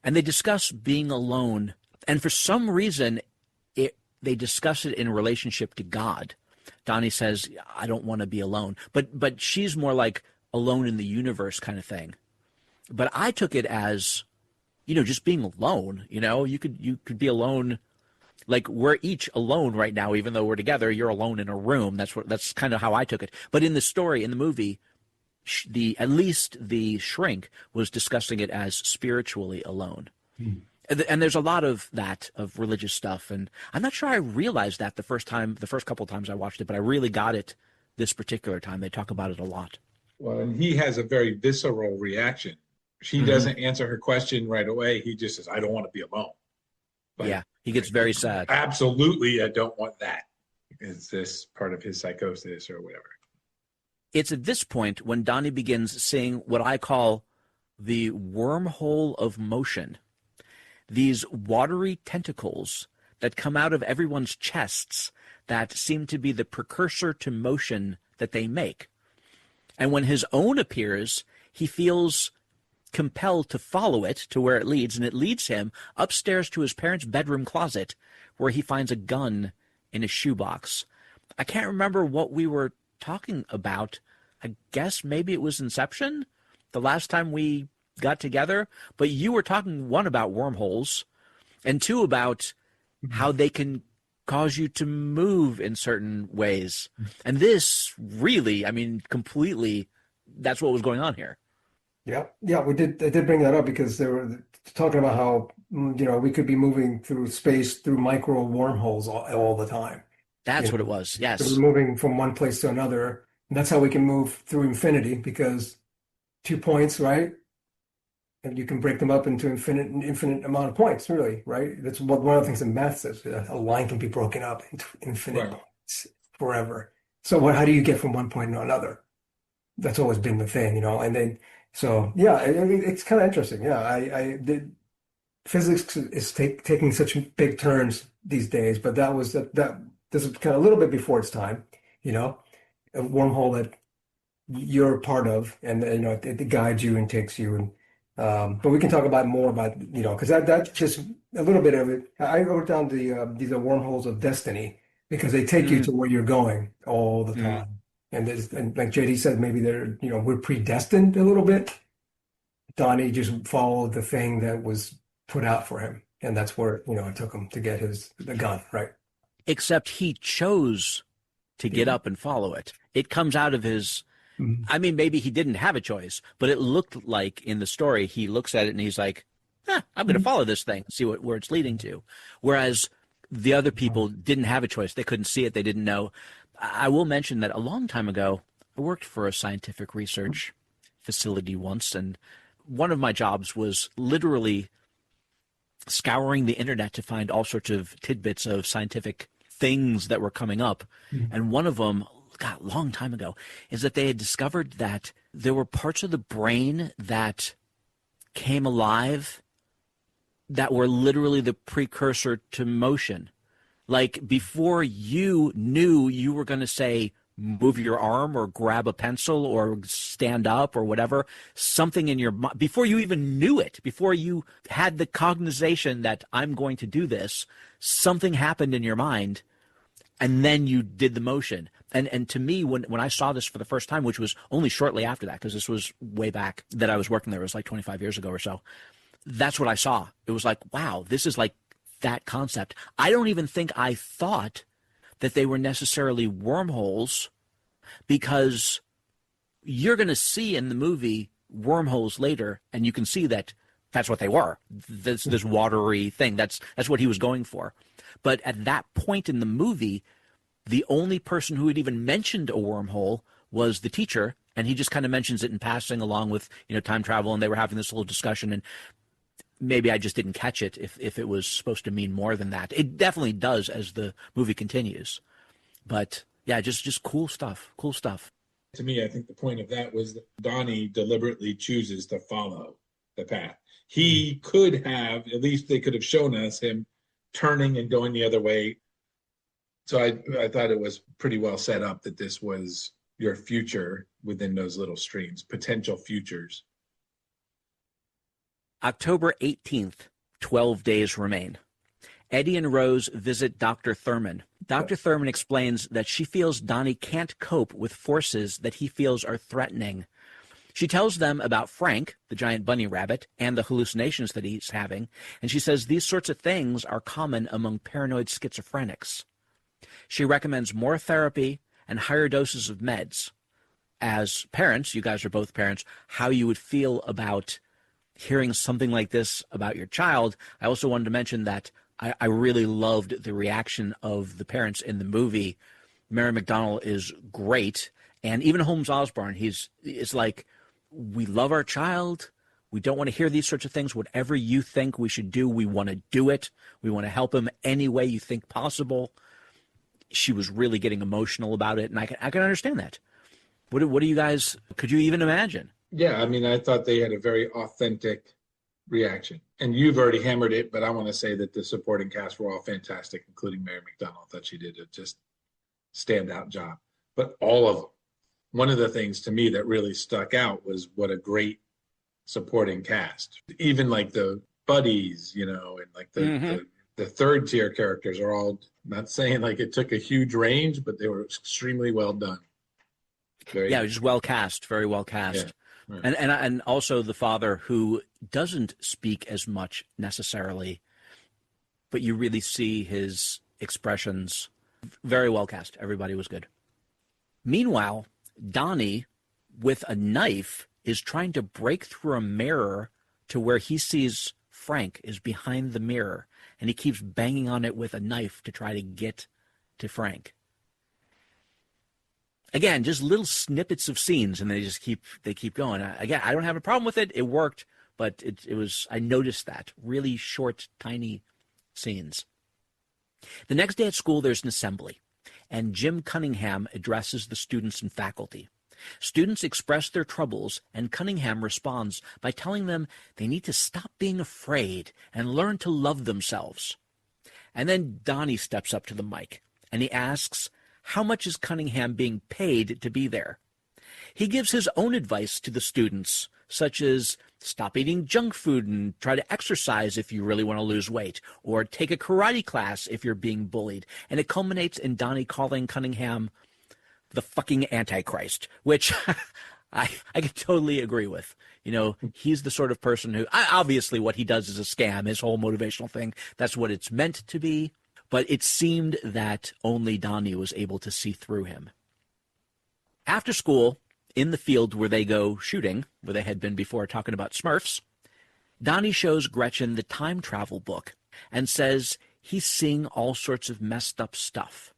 And they discuss being alone, and for some reason, they discuss it in relationship to God. Donnie says, "I don't want to be alone," but she's more like alone in the universe kind of thing. But I took it as, just being alone. You could be alone. Like, we're each alone right now, even though we're together. You're alone in a room. That's kind of how I took it. But in the story, in the movie, at least the shrink was discussing it as spiritually alone. And there's a lot of that, of religious stuff. And I'm not sure I realized that the first couple of times I watched it, but I really got it this particular time. They talk about it a lot. Well, and he has a very visceral reaction. She doesn't answer her question right away. He just says, "I don't want to be alone." Like, yeah, he gets very sad. Absolutely, I don't want that. Is this part of his psychosis or whatever? It's at this point when Donnie begins seeing what I call the wormhole of motion. These watery tentacles that come out of everyone's chests that seem to be the precursor to motion that they make. And when his own appears, he feels compelled to follow it to where it leads, and it leads him upstairs to his parents' bedroom closet, where he finds a gun in a shoebox. I can't remember what we were talking about. I guess maybe it was Inception, the last time we got together. But you were talking, one, about wormholes, and two, about how they can cause you to move in certain ways. And this really, completely, that's what was going on here. Yeah, we did. I did bring that up because they were talking about how we could be moving through space through micro wormholes all the time. That's what it was. Yes, so we're moving from one place to another, and that's how we can move through infinity, because 2 points, right? And you can break them up into infinite amount of points, really, right? That's one of the things in math says. A line can be broken up into infinite points forever. So how do you get from one point to another? That's always been the thing, and then. So yeah, it's kind of interesting. Yeah, physics is taking such big turns these days, but that this is kind of a little bit before its time, a wormhole that you're a part of, and it guides you and takes you. And but we can talk about more about because that's just a little bit of it. I wrote down these are wormholes of destiny, because they take you to where you're going all the time. And like JD said, maybe we're predestined a little bit. Donnie just followed the thing that was put out for him, and that's where it took him to get the gun, right? Except he chose to get up and follow it. It comes out of his. Maybe he didn't have a choice, but it looked like in the story he looks at it and he's like, "I'm going to follow this thing, see where it's leading to." Whereas the other people didn't have a choice; they couldn't see it, they didn't know. I will mention that a long time ago, I worked for a scientific research facility once, and one of my jobs was literally scouring the internet to find all sorts of tidbits of scientific things that were coming up. And one of them, God, a long time ago, is that they had discovered that there were parts of the brain that came alive that were literally the precursor to motion. Like before you knew you were going to say, move your arm or grab a pencil or stand up or whatever, something in your mind, before you even knew it, before you had the cognization that I'm going to do this, something happened in your mind, and then you did the motion. And to me, when I saw this for the first time, which was only shortly after that, because this was way back that I was working there, it was like 25 years ago or so, that's what I saw. It was like, wow, this is like that concept. I don't even think I thought that they were necessarily wormholes, because you're going to see in the movie wormholes later, and you can see that that's what they were. This watery thing. That's what he was going for. But at that point in the movie, the only person who had even mentioned a wormhole was the teacher, and he just kind of mentions it in passing along with, time travel, and they were having this little discussion, and maybe I just didn't catch it if it was supposed to mean more than that. It definitely does as the movie continues. But yeah, just cool stuff. Cool stuff. To me, I think the point of that was that Donnie deliberately chooses to follow the path. He could have, at least they could have shown us him turning and going the other way. So I thought it was pretty well set up that this was your future within those little streams, potential futures. October 18th, 12 days remain. Eddie and Rose visit Dr. Thurman. Dr. Thurman explains that she feels Donnie can't cope with forces that he feels are threatening. She tells them about Frank, the giant bunny rabbit, and the hallucinations that he's having, and she says these sorts of things are common among paranoid schizophrenics. She recommends more therapy and higher doses of meds. As parents, you guys are both parents, how you would feel about hearing something like this about your child. I also wanted to mention that I really loved the reaction of the parents in the movie. Mary McDonnell is great, and even Holmes Osborne, it's like, we love our child. We don't want to hear these sorts of things. Whatever you think we should do, we want to do it. We want to help him any way you think possible. She was really getting emotional about it, and I can understand that. What do you guys, could you even imagine? Yeah, I mean, I thought they had a very authentic reaction. And you've already hammered it, but I want to say that the supporting cast were all fantastic, including Mary McDonnell. I thought she did a just standout job. But all of them. One of the things to me that really stuck out was what a great supporting cast. Even like the buddies, and like the third tier characters are all, not saying like it took a huge range, but they were extremely well done. Yeah, just well cast, very well cast. Yeah. Right. And also the father, who doesn't speak as much necessarily, but you really see his expressions. Very well cast. Everybody was good. Meanwhile, Donnie, with a knife, is trying to break through a mirror to where he sees Frank is behind the mirror, and he keeps banging on it with a knife to try to get to Frank. Again, just little snippets of scenes, and they keep going. Again, I don't have a problem with it. It worked, but it was, I noticed that. Really short, tiny scenes. The next day at school, there's an assembly, and Jim Cunningham addresses the students and faculty. Students express their troubles, and Cunningham responds by telling them they need to stop being afraid and learn to love themselves. And then Donnie steps up to the mic, and he asks, how much is Cunningham being paid to be there? He gives his own advice to the students, such as stop eating junk food and try to exercise if you really want to lose weight, or take a karate class if you're being bullied. And it culminates in Donnie calling Cunningham the fucking Antichrist, which I can totally agree with. He's the sort of person who, obviously what he does is a scam, his whole motivational thing. That's what it's meant to be. But it seemed that only Donnie was able to see through him. After school, in the field where they go shooting, where they had been before talking about Smurfs, Donnie shows Gretchen the time travel book and says he's seeing all sorts of messed up stuff.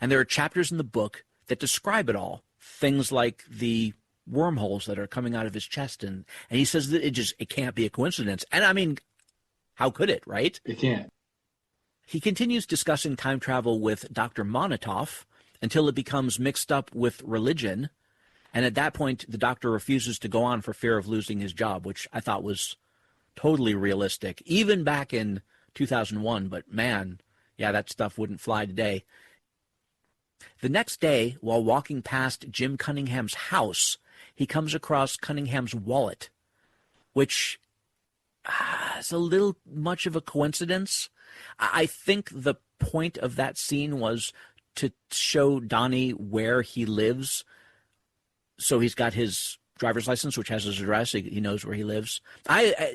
And there are chapters in the book that describe it all things like the wormholes that are coming out of his chest, and he says that it can't be a coincidence. And I mean, how could it, right? It can't. He continues discussing time travel with Dr. Monatoff until it becomes mixed up with religion. And at that point, the doctor refuses to go on for fear of losing his job, which I thought was totally realistic, even back in 2001. But man, yeah, that stuff wouldn't fly today. The next day, while walking past Jim Cunningham's house, he comes across Cunningham's wallet, which is a little much of a coincidence. I think the point of that scene was to show Donnie where he lives. So he's got his driver's license, which has his address. He knows where he lives.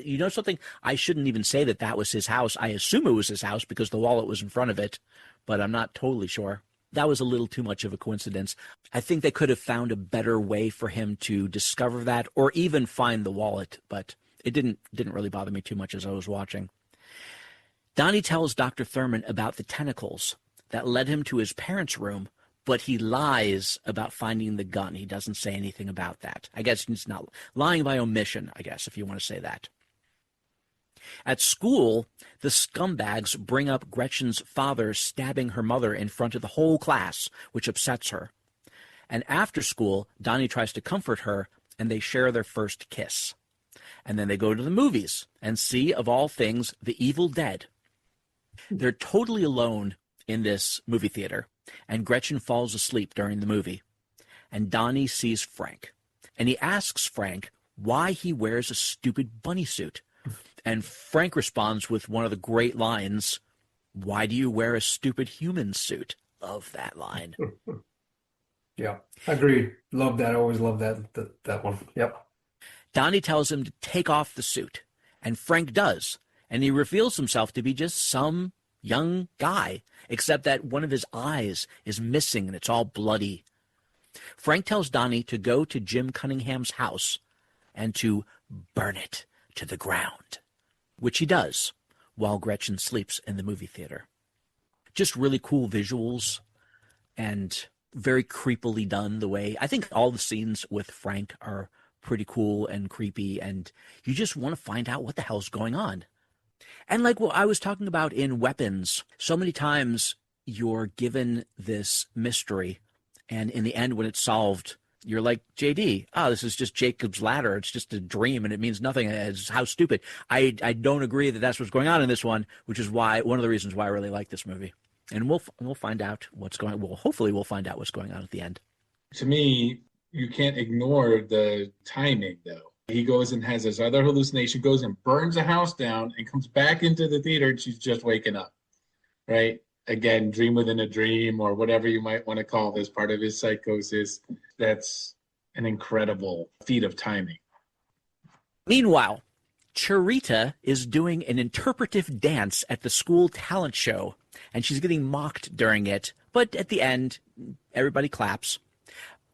You know something? I shouldn't even say that was his house. I assume it was his house because the wallet was in front of it, but I'm not totally sure. That was a little too much of a coincidence. I think they could have found a better way for him to discover that or even find the wallet, but it didn't really bother me too much as I was watching. Donnie tells Dr. Thurman about the tentacles that led him to his parents' room, but he lies about finding the gun. He doesn't say anything about that. I guess he's not lying by omission, I guess, if you want to say that. At school, the scumbags bring up Gretchen's father stabbing her mother in front of the whole class, which upsets her. And after school, Donnie tries to comfort her, and they share their first kiss. And then they go to the movies and see, of all things, The Evil Dead. They're totally alone in this movie theater, and Gretchen falls asleep during the movie. And Donnie sees Frank, and he asks Frank why he wears a stupid bunny suit. And Frank responds with one of the great lines, "Why do you wear a stupid human suit?" Love that line. Yeah, agreed. Love that. Always love that one. Yep. Donnie tells him to take off the suit, and Frank does, and he reveals himself to be just some young guy, except that one of his eyes is missing and it's all bloody. Frank tells Donnie to go to Jim Cunningham's house and to burn it to the ground, which he does while Gretchen sleeps in the movie theater. Just really cool visuals and very creepily done the way. I think all the scenes with Frank are pretty cool and creepy, and you just want to find out what the hell's going on. And like what I was talking about in Weapons, so many times you're given this mystery, and in the end when it's solved, you're like, JD, this is just Jacob's ladder. It's just a dream, and it means nothing. It's how stupid. I don't agree that that's what's going on in this one, which is why one of the reasons why I really like this movie. And we'll find out what's going on. Well, hopefully we'll find out what's going on at the end. To me, you can't ignore the timing, though. He goes and has this other hallucination, goes and burns the house down and comes back into the theater, and she's just waking up, right? Again, dream within a dream, or whatever you might want to call this, part of his psychosis. That's an incredible feat of timing. Meanwhile, Charita is doing an interpretive dance at the school talent show, and she's getting mocked during it, but at the end, everybody claps.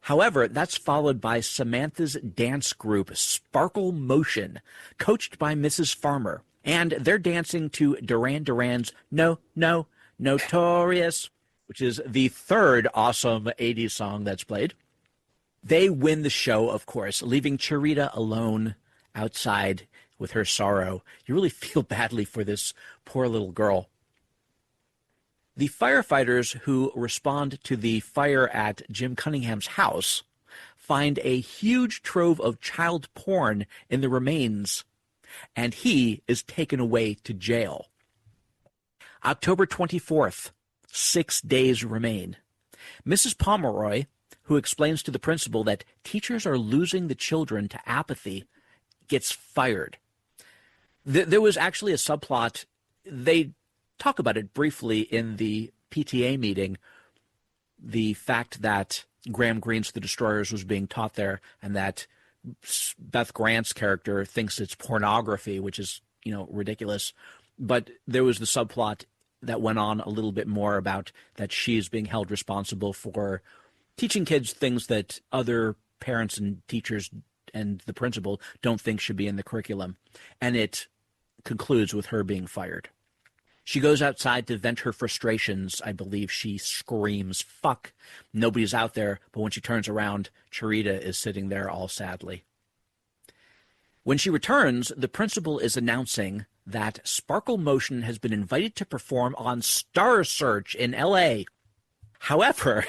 However, that's followed by Samantha's dance group, Sparkle Motion, coached by Mrs. Farmer, and they're dancing to Duran Duran's No, No, Notorious, which is the third awesome 80s song that's played. They win the show, of course, leaving Charita alone outside with her sorrow. You really feel badly for this poor little girl. The firefighters who respond to the fire at Jim Cunningham's house find a huge trove of child porn in the remains, and he is taken away to jail. October 24th, 6 days remain. Mrs. Pomeroy, who explains to the principal that teachers are losing the children to apathy, gets fired. There was actually a subplot. They talk about it briefly in the PTA meeting, the fact that Graham Greene's The Destroyers was being taught there, and that Beth Grant's character thinks it's pornography, which is, ridiculous. But there was the subplot that went on a little bit more about that she is being held responsible for teaching kids things that other parents and teachers and the principal don't think should be in the curriculum. And it concludes with her being fired. She goes outside to vent her frustrations. I believe she screams, "Fuck." Nobody's out there, but when she turns around, Charita is sitting there all sadly. When she returns, the principal is announcing that Sparkle Motion has been invited to perform on Star Search in L.A. However,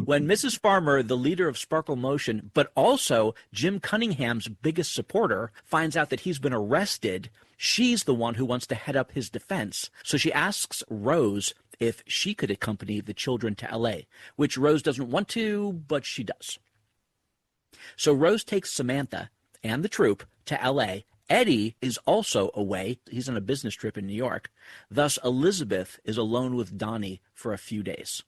when Mrs. Farmer, the leader of Sparkle Motion, but also Jim Cunningham's biggest supporter, finds out that he's been arrested, she's the one who wants to head up his defense. So she asks Rose if she could accompany the children to L.A., which Rose doesn't want to, but she does. So Rose takes Samantha and the troupe to L.A. Eddie is also away. He's on a business trip in New York. Thus, Elizabeth is alone with Donnie for a few days.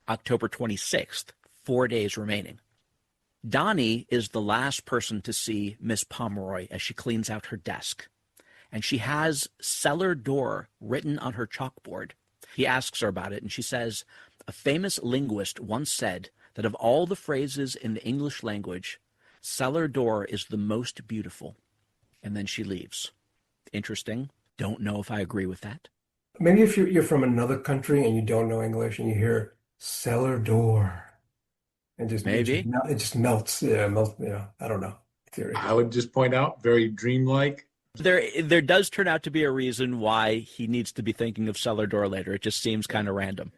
October 26th, 4 days remaining. Donnie is the last person to see Miss Pomeroy as she cleans out her desk. And she has cellar door written on her chalkboard. He asks her about it, and she says, "A famous linguist once said that of all the phrases in the English language, cellar door is the most beautiful." And then she leaves. Interesting. Don't know if I agree with that. Maybe if you're from another country and you don't know English and you hear cellar door, and Maybe. it just melts. Yeah, melts. Yeah, I don't know. Theory. I would just point out, very dreamlike. There does turn out to be a reason why he needs to be thinking of cellar door later. It just seems kind of random.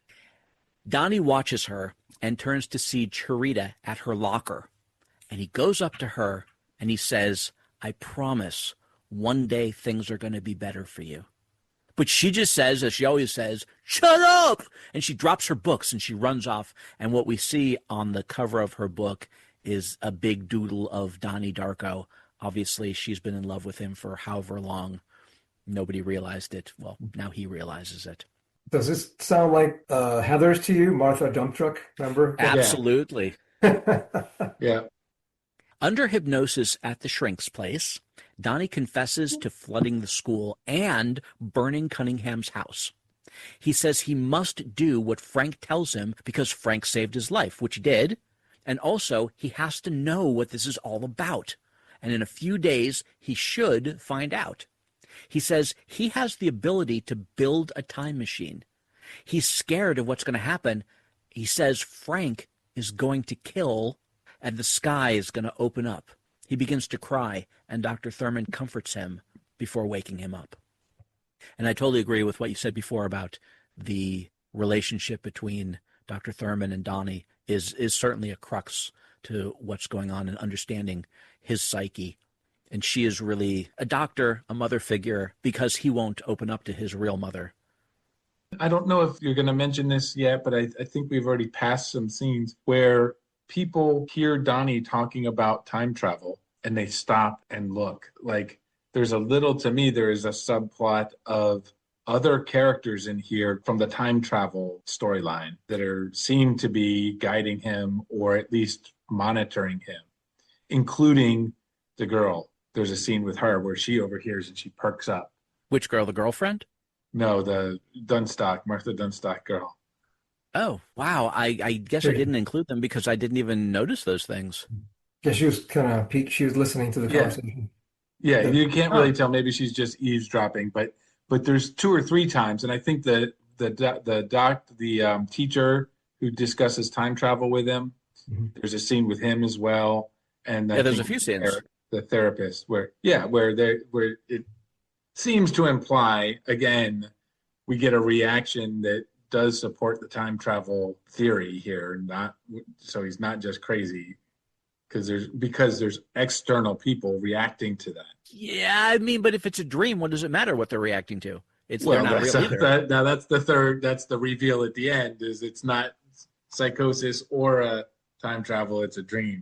Donnie watches her and turns to see Charita at her locker. And he goes up to her and he says, "I promise one day things are going to be better for you." But she just says, as she always says, "Shut up!" And she drops her books and she runs off. And what we see on the cover of her book is a big doodle of Donnie Darko. Obviously, she's been in love with him for however long. Nobody realized it. Well, now he realizes it. Does this sound like Heathers to you, Martha Dump Truck? Remember? Absolutely. Yeah. Under hypnosis at the shrink's place, Donnie confesses to flooding the school and burning Cunningham's house. He says he must do what Frank tells him because Frank saved his life, which he did, and also he has to know what this is all about. And in a few days, he should find out. He says he has the ability to build a time machine. He's scared of what's going to happen. He says Frank is going to kill and the sky is going to open up. He begins to cry, and Dr. Thurman comforts him before waking him up. And I totally agree with what you said before about the relationship between Dr. Thurman and Donnie is certainly a crux to what's going on and understanding his psyche. And she is really a doctor, a mother figure, because he won't open up to his real mother. I don't know if you're going to mention this yet, but I think we've already passed some scenes where people hear Donnie talking about time travel and they stop and look. Like there's to me, there is a subplot of other characters in here from the time travel storyline that seem to be guiding him or at least monitoring him, including the girl. There's a scene with her where she overhears and she perks up. Which girl, the girlfriend? No, the Martha Dunstock girl. Oh, wow. I guess I didn't include them because I didn't even notice those things. Yeah, she was kind of peaked. She was listening to the conversation. Yeah, you can't really tell. Maybe she's just eavesdropping, but there's 2 or 3 times, and I think the teacher who discusses time travel with him, there's a scene with him as well, and there's a few scenes. The therapist where it seems to imply again we get a reaction that does support the time travel theory here. So he's not just crazy because there's external people reacting to that. Yeah, I mean, but if it's a dream, what does it matter what they're reacting to? They're not real either. That's the reveal at the end is it's not psychosis or a time travel, it's a dream.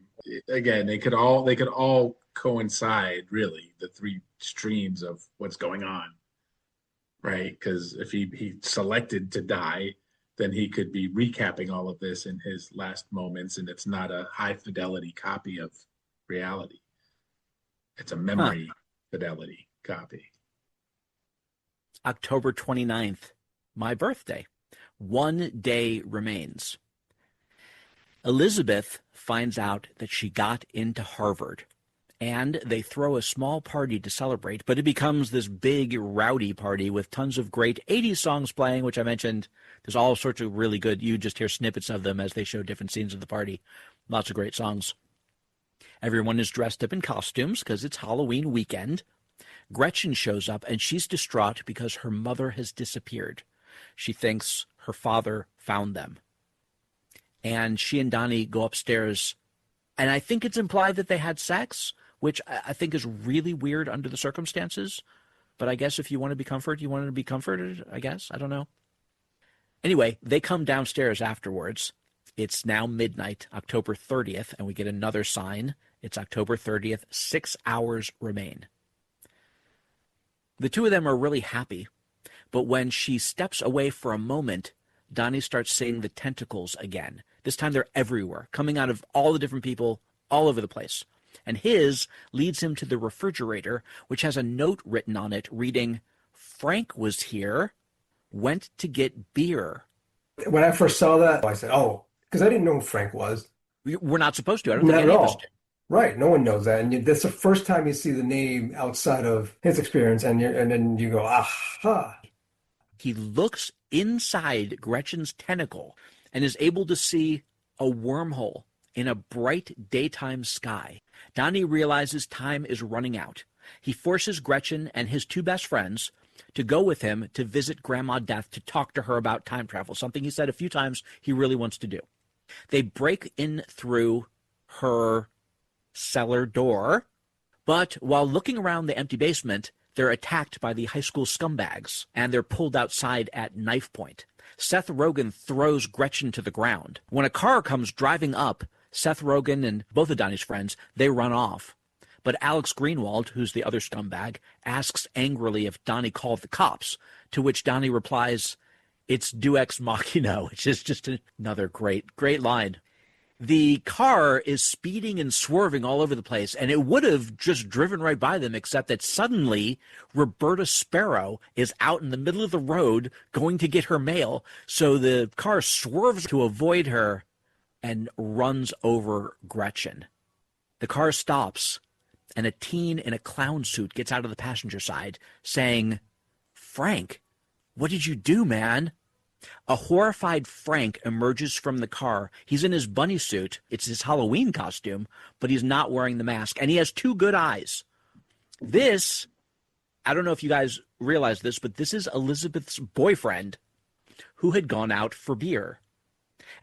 Again, they could all coincide, really, the 3 streams of what's going on, right? Because if he selected to die, then he could be recapping all of this in his last moments, and it's not a high fidelity copy of reality. It's a memory fidelity copy. October 29th, my birthday. 1 day remains. Elizabeth finds out that she got into Harvard, and they throw a small party to celebrate, but it becomes this big, rowdy party with tons of great 80s songs playing, which I mentioned. There's all sorts of really good, you just hear snippets of them as they show different scenes of the party. Lots of great songs. Everyone is dressed up in costumes because it's Halloween weekend. Gretchen shows up, and she's distraught because her mother has disappeared. She thinks her father found them. And she and Donnie go upstairs, and I think it's implied that they had sex, which I think is really weird under the circumstances. But I guess if you want to be comforted, you want to be comforted, I guess. I don't know. Anyway, they come downstairs afterwards. It's now midnight, October 30th, and we get another sign. It's October 30th, 6 hours remain. The two of them are really happy, but when she steps away for a moment, Donnie starts seeing the tentacles again. This time they're everywhere, coming out of all the different people all over the place. And his leads him to the refrigerator, which has a note written on it reading, "Frank was here, went to get beer." When I first saw that, I said, oh, because I didn't know who Frank was. We're not supposed to. I don't think Not at any of us all. do. Right. No one knows that. And that's the first time you see the name outside of his experience. And then you go, aha. He looks inside Gretchen's tentacle and is able to see a wormhole in a bright daytime sky. Donnie realizes time is running out. He forces Gretchen and his two best friends to go with him to visit Grandma Death to talk to her about time travel, something he said a few times he really wants to do. They break in through her cellar door, but while looking around the empty basement, they're attacked by the high school scumbags, and they're pulled outside at knife point. Seth Rogen throws Gretchen to the ground. When a car comes driving up, Seth Rogen and both of Donnie's friends, they run off. But Alex Greenwald, who's the other scumbag, asks angrily if Donnie called the cops, to which Donnie replies, "It's Deus Ex Machina," which is just another great line. The car is speeding and swerving all over the place, and it would have just driven right by them, except that suddenly Roberta Sparrow is out in the middle of the road going to get her mail, so the car swerves to avoid her and runs over Gretchen. The car stops, and a teen in a clown suit gets out of the passenger side, saying, "Frank, what did you do, man?" A horrified Frank emerges from the car. He's in his bunny suit. It's his Halloween costume, but he's not wearing the mask. And he has two good eyes. This, I don't know if you guys realize this, but this is Elizabeth's boyfriend who had gone out for beer.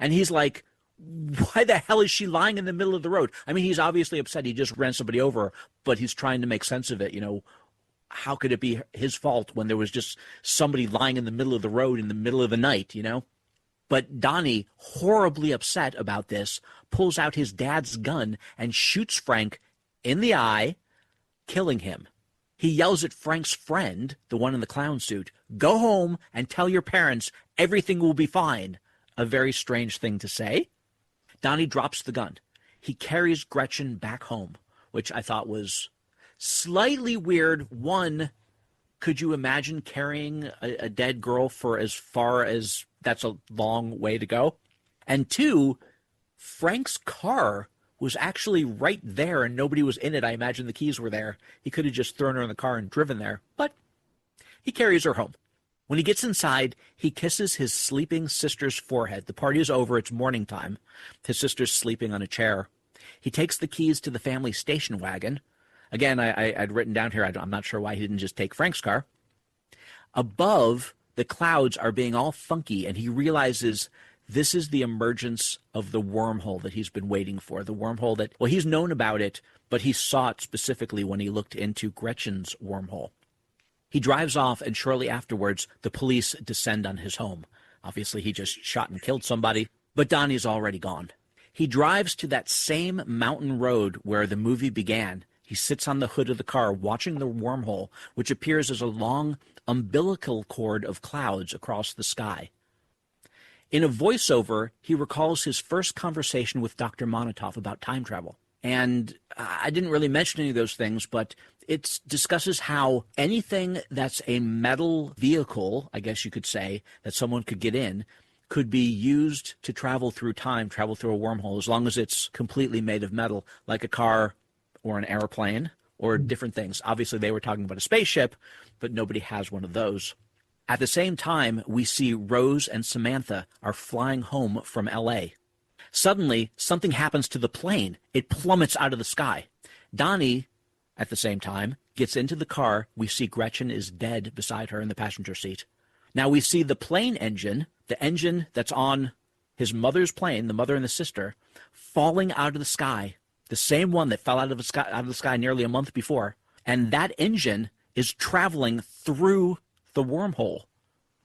And he's like, why the hell is she lying in the middle of the road? I mean, he's obviously upset. He just ran somebody over, but he's trying to make sense of it, you know. How could it be his fault when there was just somebody lying in the middle of the road in the middle of the night, you know? But Donnie, horribly upset about this, pulls out his dad's gun and shoots Frank in the eye, killing him. He yells at Frank's friend, the one in the clown suit, "Go home and tell your parents everything will be fine." A very strange thing to say. Donnie drops the gun. He carries Gretchen back home, which I thought was slightly weird. One, could you imagine carrying a dead girl for as far as that's a long way to go? And two, Frank's car was actually right there and nobody was in it. I imagine the keys were there. He could have just thrown her in the car and driven there, but he carries her home. When he gets inside, he kisses his sleeping sister's forehead. The party is over. It's morning time. His sister's sleeping on a chair. He takes the keys to the family station wagon. Again, I'd written down here, I'm not sure why he didn't just take Frank's car. Above, the clouds are being all funky, and he realizes this is the emergence of the wormhole that he's been waiting for. The wormhole that, well, he's known about it, but he saw it specifically when he looked into Gretchen's wormhole. He drives off, and shortly afterwards, the police descend on his home. Obviously, he just shot and killed somebody, but Donnie's already gone. He drives to that same mountain road where the movie began. He sits on the hood of the car watching the wormhole, which appears as a long umbilical cord of clouds across the sky. In a voiceover, he recalls his first conversation with Dr. Monotov about time travel. And I didn't really mention any of those things, but it discusses how anything that's a metal vehicle, I guess you could say, that someone could get in, could be used to travel through time, travel through a wormhole, as long as it's completely made of metal, like a car or an airplane or different things. Obviously, they were talking about a spaceship, but nobody has one of those. At the same time, we see Rose and Samantha are flying home from L.A. Suddenly, something happens to the plane. It plummets out of the sky. Donnie, at the same time, gets into the car. We see Gretchen is dead beside her in the passenger seat. Now we see the plane engine, the engine that's on his mother's plane, the mother and the sister, falling out of the sky, the same one that fell out of the sky nearly a month before. And that engine is traveling through the wormhole.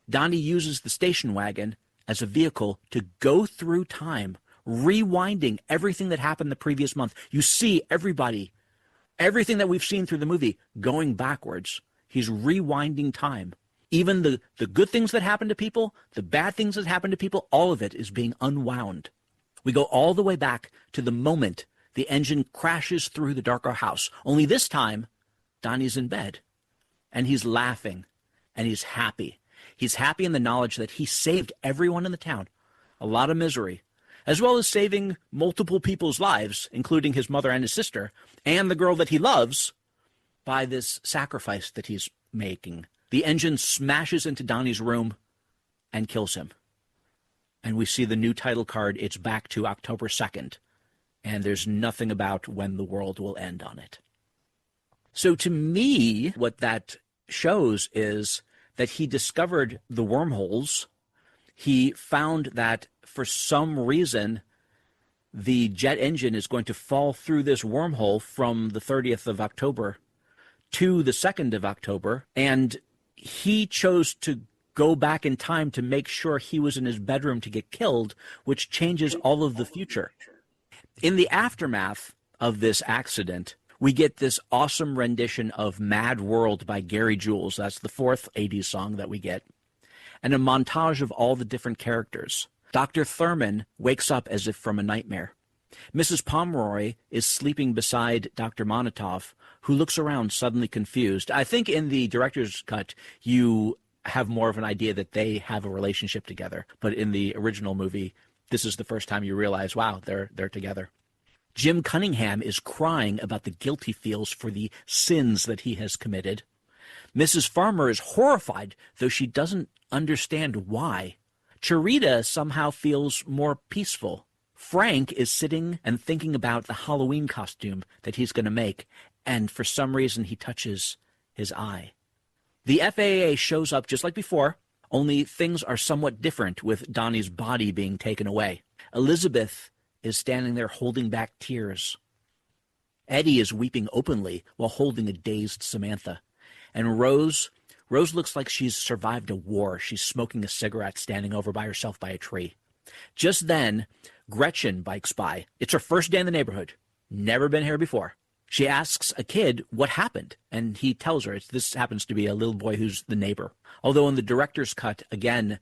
Donnie uses the station wagon as a vehicle to go through time, rewinding everything that happened the previous month. You see everybody, everything that we've seen through the movie going backwards. He's rewinding time. Even the good things that happen to people, the bad things that happen to people, all of it is being unwound. We go all the way back to the moment the engine crashes through the Darko house. Only this time, Donnie's in bed, and he's laughing, and he's happy. He's happy in the knowledge that he saved everyone in the town, a lot of misery, as well as saving multiple people's lives, including his mother and his sister, and the girl that he loves, by this sacrifice that he's making. The engine smashes into Donnie's room and kills him. And we see the new title card. It's back to October 2nd. And there's nothing about when the world will end on it. So to me, what that shows is that he discovered the wormholes. He found that for some reason, the jet engine is going to fall through this wormhole from the 30th of October to the 2nd of October. And he chose to go back in time to make sure he was in his bedroom to get killed, which changes all of the future. In the aftermath of this accident, we get this awesome rendition of Mad World by Gary Jules. That's the fourth 80s song that we get. And a montage of all the different characters. Dr. Thurman wakes up as if from a nightmare. Mrs. Pomeroy is sleeping beside Dr. Monotov, who looks around suddenly confused. I think in the director's cut, you have more of an idea that they have a relationship together. But in the original movie, this is the first time you realize, wow, they're together. Jim Cunningham is crying about the guilt he feels for the sins that he has committed. Mrs. Farmer is horrified, though she doesn't understand why. Charita somehow feels more peaceful. Frank is sitting and thinking about the Halloween costume that he's going to make, and for some reason he touches his eye. The FAA shows up just like before, only things are somewhat different with Donnie's body being taken away. Elizabeth is standing there holding back tears. Eddie is weeping openly while holding a dazed Samantha. And Rose looks like she's survived a war. She's smoking a cigarette standing over by herself by a tree. Just then, Gretchen bikes by. It's her first day in the neighborhood. Never been here before. She asks a kid what happened, and he tells her this happens to be a little boy who's the neighbor. Although in the director's cut, again,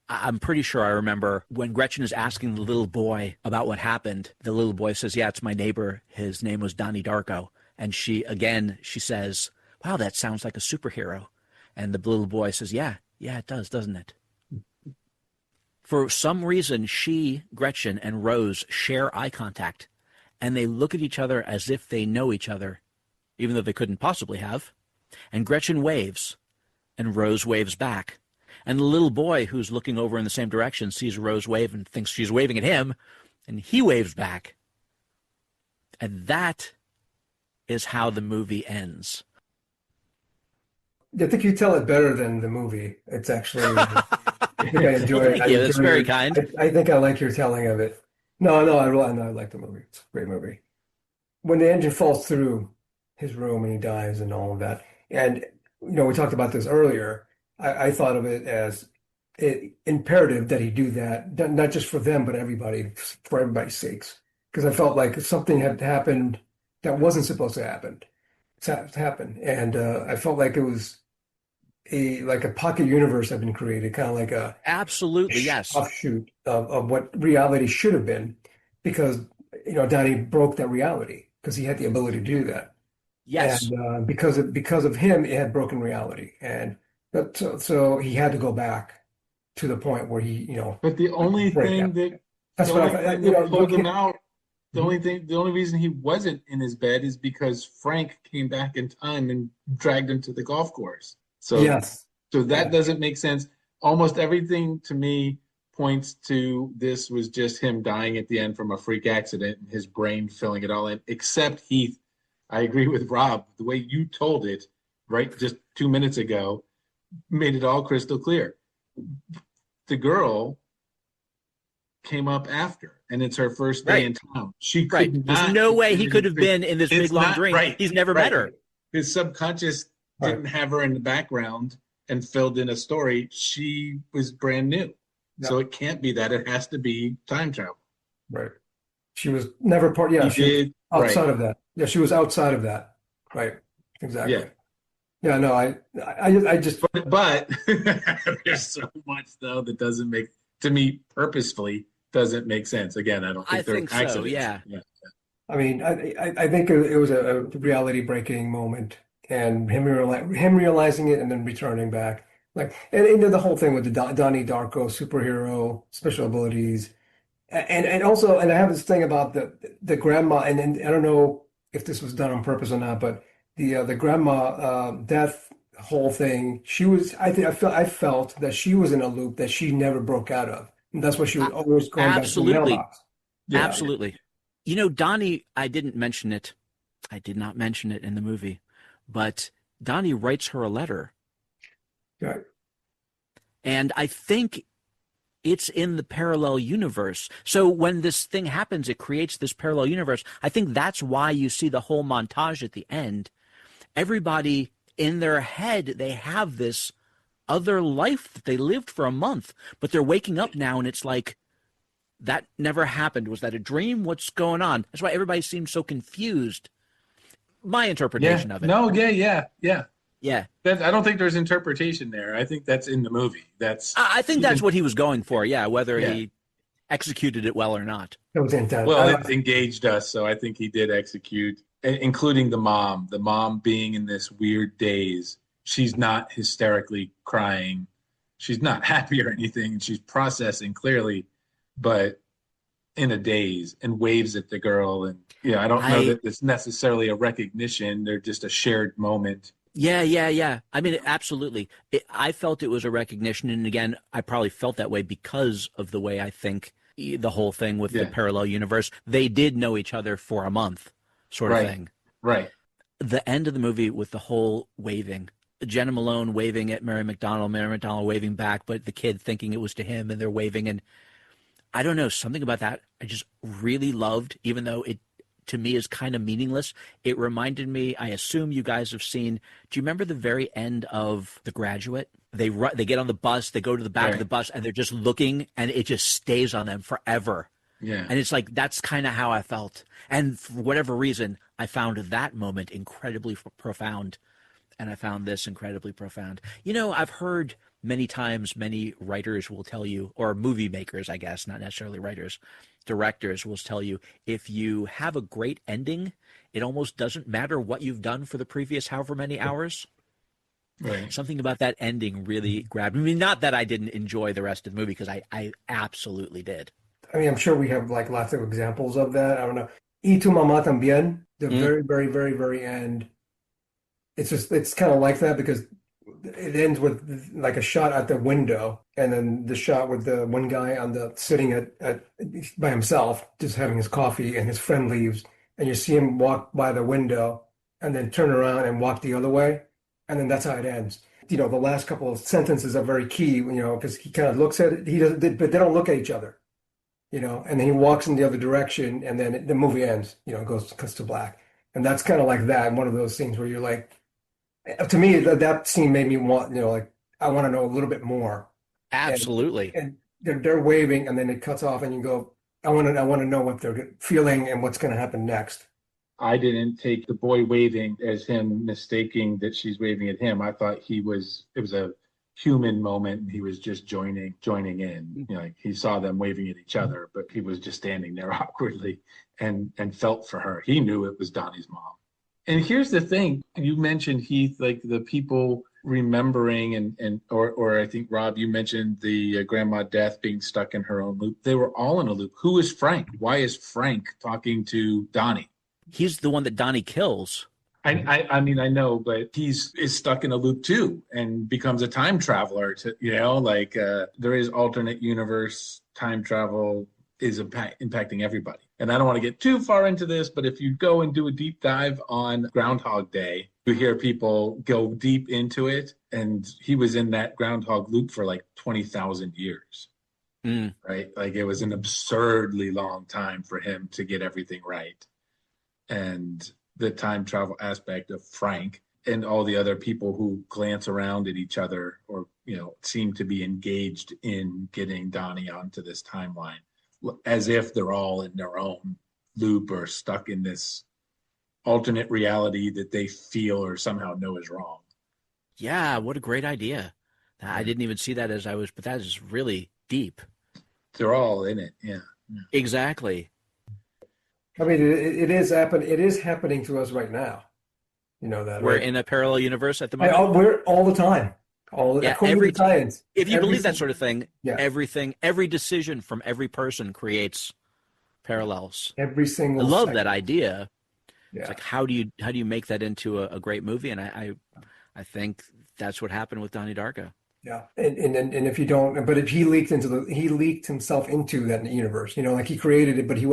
I'm pretty sure I remember when Gretchen is asking the little boy about what happened, the little boy says, yeah, it's my neighbor. His name was Donnie Darko. And she says, wow, that sounds like a superhero. And the little boy says, yeah, it does, doesn't it? For some reason, Gretchen, and Rose share eye contact, and they look at each other as if they know each other, even though they couldn't possibly have. And Gretchen waves, and Rose waves back. And the little boy who's looking over in the same direction sees Rose wave and thinks she's waving at him, and he waves back. And that is how the movie ends. I think you tell it better than the movie. It's actually, I think I enjoy it. Thank you. That's very kind. I think I like your telling of it. No, I like the movie. It's a great movie. When the engine falls through his room and he dies and all of that, and we talked about this earlier. I thought of it as imperative that he do that, not just for them, but everybody, for everybody's sakes. Because I felt like something had happened that wasn't supposed to happen. And I felt like it was a pocket universe had been created, kind of like a absolutely yes offshoot of what reality should have been, because Donnie broke that reality because he had the ability to do that. Yes, and because of him, it had broken reality, so he had to go back to the point where he But the only thing that that's what I thought. pulled him out The only reason he wasn't in his bed is because Frank came back in time and dragged him to the golf course. Yes. So that Yeah. doesn't make sense. Almost everything to me points to this was just him dying at the end from a freak accident and his brain filling it all in, except Heath. I agree with Rob. The way you told it, right, just 2 minutes ago, made it all crystal clear. The girl came up after, and it's her first day Right. in town. She Right. could There's not no have way been he could have been in this big it's long not dream. right. He's never met Right. her. His subconscious Right. didn't have her in the background and filled in a story. She was brand new. Yeah. So it can't be that. It has to be time travel. Right. She was never part. Yeah, He she was did outside right. of that. Yeah, she was outside of that. Right. Exactly. Yeah. Yeah. No, I just. But there's so much though that doesn't make, to me, purposefully does't make sense. Again, I don't I think they're think so, accidents. yeah. I mean, I think it was a reality breaking moment, and him realizing it and then returning back, like, and the whole thing with the Donnie Darko superhero special abilities, and also, and I have this thing about the grandma, and I don't know if this was done on purpose or not, but the grandma death whole thing, she was, I felt that she was in a loop that she never broke out of, and that's why she was always going back to the Absolutely. mailbox. Yeah. Absolutely. You know, Donnie, I didn't mention it. I did not mention it in the movie, but Donnie writes her a letter. Right. And I think it's in the parallel universe. So when this thing happens, it creates this parallel universe. I think that's why you see the whole montage at the end. Everybody in their head, they have this other life that they lived for a month, but they're waking up now and it's like, that never happened. Was that a dream? What's going on? That's why everybody seems so confused. My interpretation of it. No, yeah. Yeah. I don't think there's interpretation there. I think that's in the movie. I think that's what he was going for. Yeah. Whether Yeah. he executed it well or not. That was intense. Well, it engaged us, so I think he did execute, including the mom. The mom being in this weird daze. She's not hysterically crying. She's not happy or anything. She's processing clearly, but in a daze, and waves at the girl. And I don't know that it's necessarily a recognition. They're just a shared moment. Yeah. I mean, absolutely. I felt it was a recognition. And again, I probably felt that way because of the way I think the whole thing with the parallel universe. They did know each other for a month sort of thing. Right. The end of the movie with the whole waving. Jenna Malone waving at Mary McDonnell waving back, but the kid thinking it was to him and they're waving. And I don't know, something about that I just really loved, even though it to me is kind of meaningless. It reminded me, I assume you guys have seen, do you remember the very end of The Graduate? They get on the bus, they go to the back of the bus, and they're just looking, and it just stays on them forever. Yeah. And it's like, that's kind of how I felt. And for whatever reason, I found that moment incredibly profound. And I found this incredibly profound. I've heard many times, many writers will tell you, or movie makers, I guess, not necessarily writers, directors will tell you, if you have a great ending, it almost doesn't matter what you've done for the previous however many hours. Right. Something about that ending really grabbed me. I mean, not that I didn't enjoy the rest of the movie, because I absolutely did. I mean, I'm sure we have like lots of examples of that. I don't know. Y tu mamá también, the very, very, very, very end. It's kind of like that because it ends with like a shot at the window, and then the shot with the one guy sitting at by himself, just having his coffee, and his friend leaves, and you see him walk by the window and then turn around and walk the other way, and then that's how it ends. The last couple of sentences are very key, because he kind of looks at it, he doesn't, but they don't look at each other, and then he walks in the other direction, and then the movie ends, cuts to black, and that's kind of like that, one of those scenes where you're like. To me, that scene made me want, I want to know a little bit more. Absolutely. And they're waving, and then it cuts off, and you go, I want to know what they're feeling and what's going to happen next. I didn't take the boy waving as him mistaking that she's waving at him. I thought it was a human moment, and he was just joining in. Like he saw them waving at each other, but he was just standing there awkwardly and felt for her. He knew it was Donnie's mom. And here's the thing, you mentioned, Heath, like the people remembering or I think Rob, you mentioned the grandma death being stuck in her own loop. They were all in a loop. Who is Frank? Why is Frank talking to Donnie? He's the one that Donnie kills. I mean, I know, but is stuck in a loop too and becomes a time traveler to, like there is alternate universe time travel is impacting everybody. And I don't want to get too far into this, but if you go and do a deep dive on Groundhog Day, you hear people go deep into it. And he was in that Groundhog loop for like 20,000 years, right? Like it was an absurdly long time for him to get everything right. And the time travel aspect of Frank and all the other people who glance around at each other or, seem to be engaged in getting Donnie onto this timeline, as if they're all in their own loop or stuck in this alternate reality that they feel or somehow know is wrong. Yeah, what a great idea. I didn't even see that but that is really deep. They're all in it, yeah. Exactly. I mean, it is happening to us right now. You know that, We're right? in a parallel universe at the moment. We're all the time. According to science. If you believe that sort of thing, yeah. every decision from every person creates parallels. Every single I love second. that idea. Yeah. It's like how do you make that into a great movie? And I think that's what happened with Donnie Darko. Yeah, and if you don't, but if he leaked himself into that universe, like he created it, but he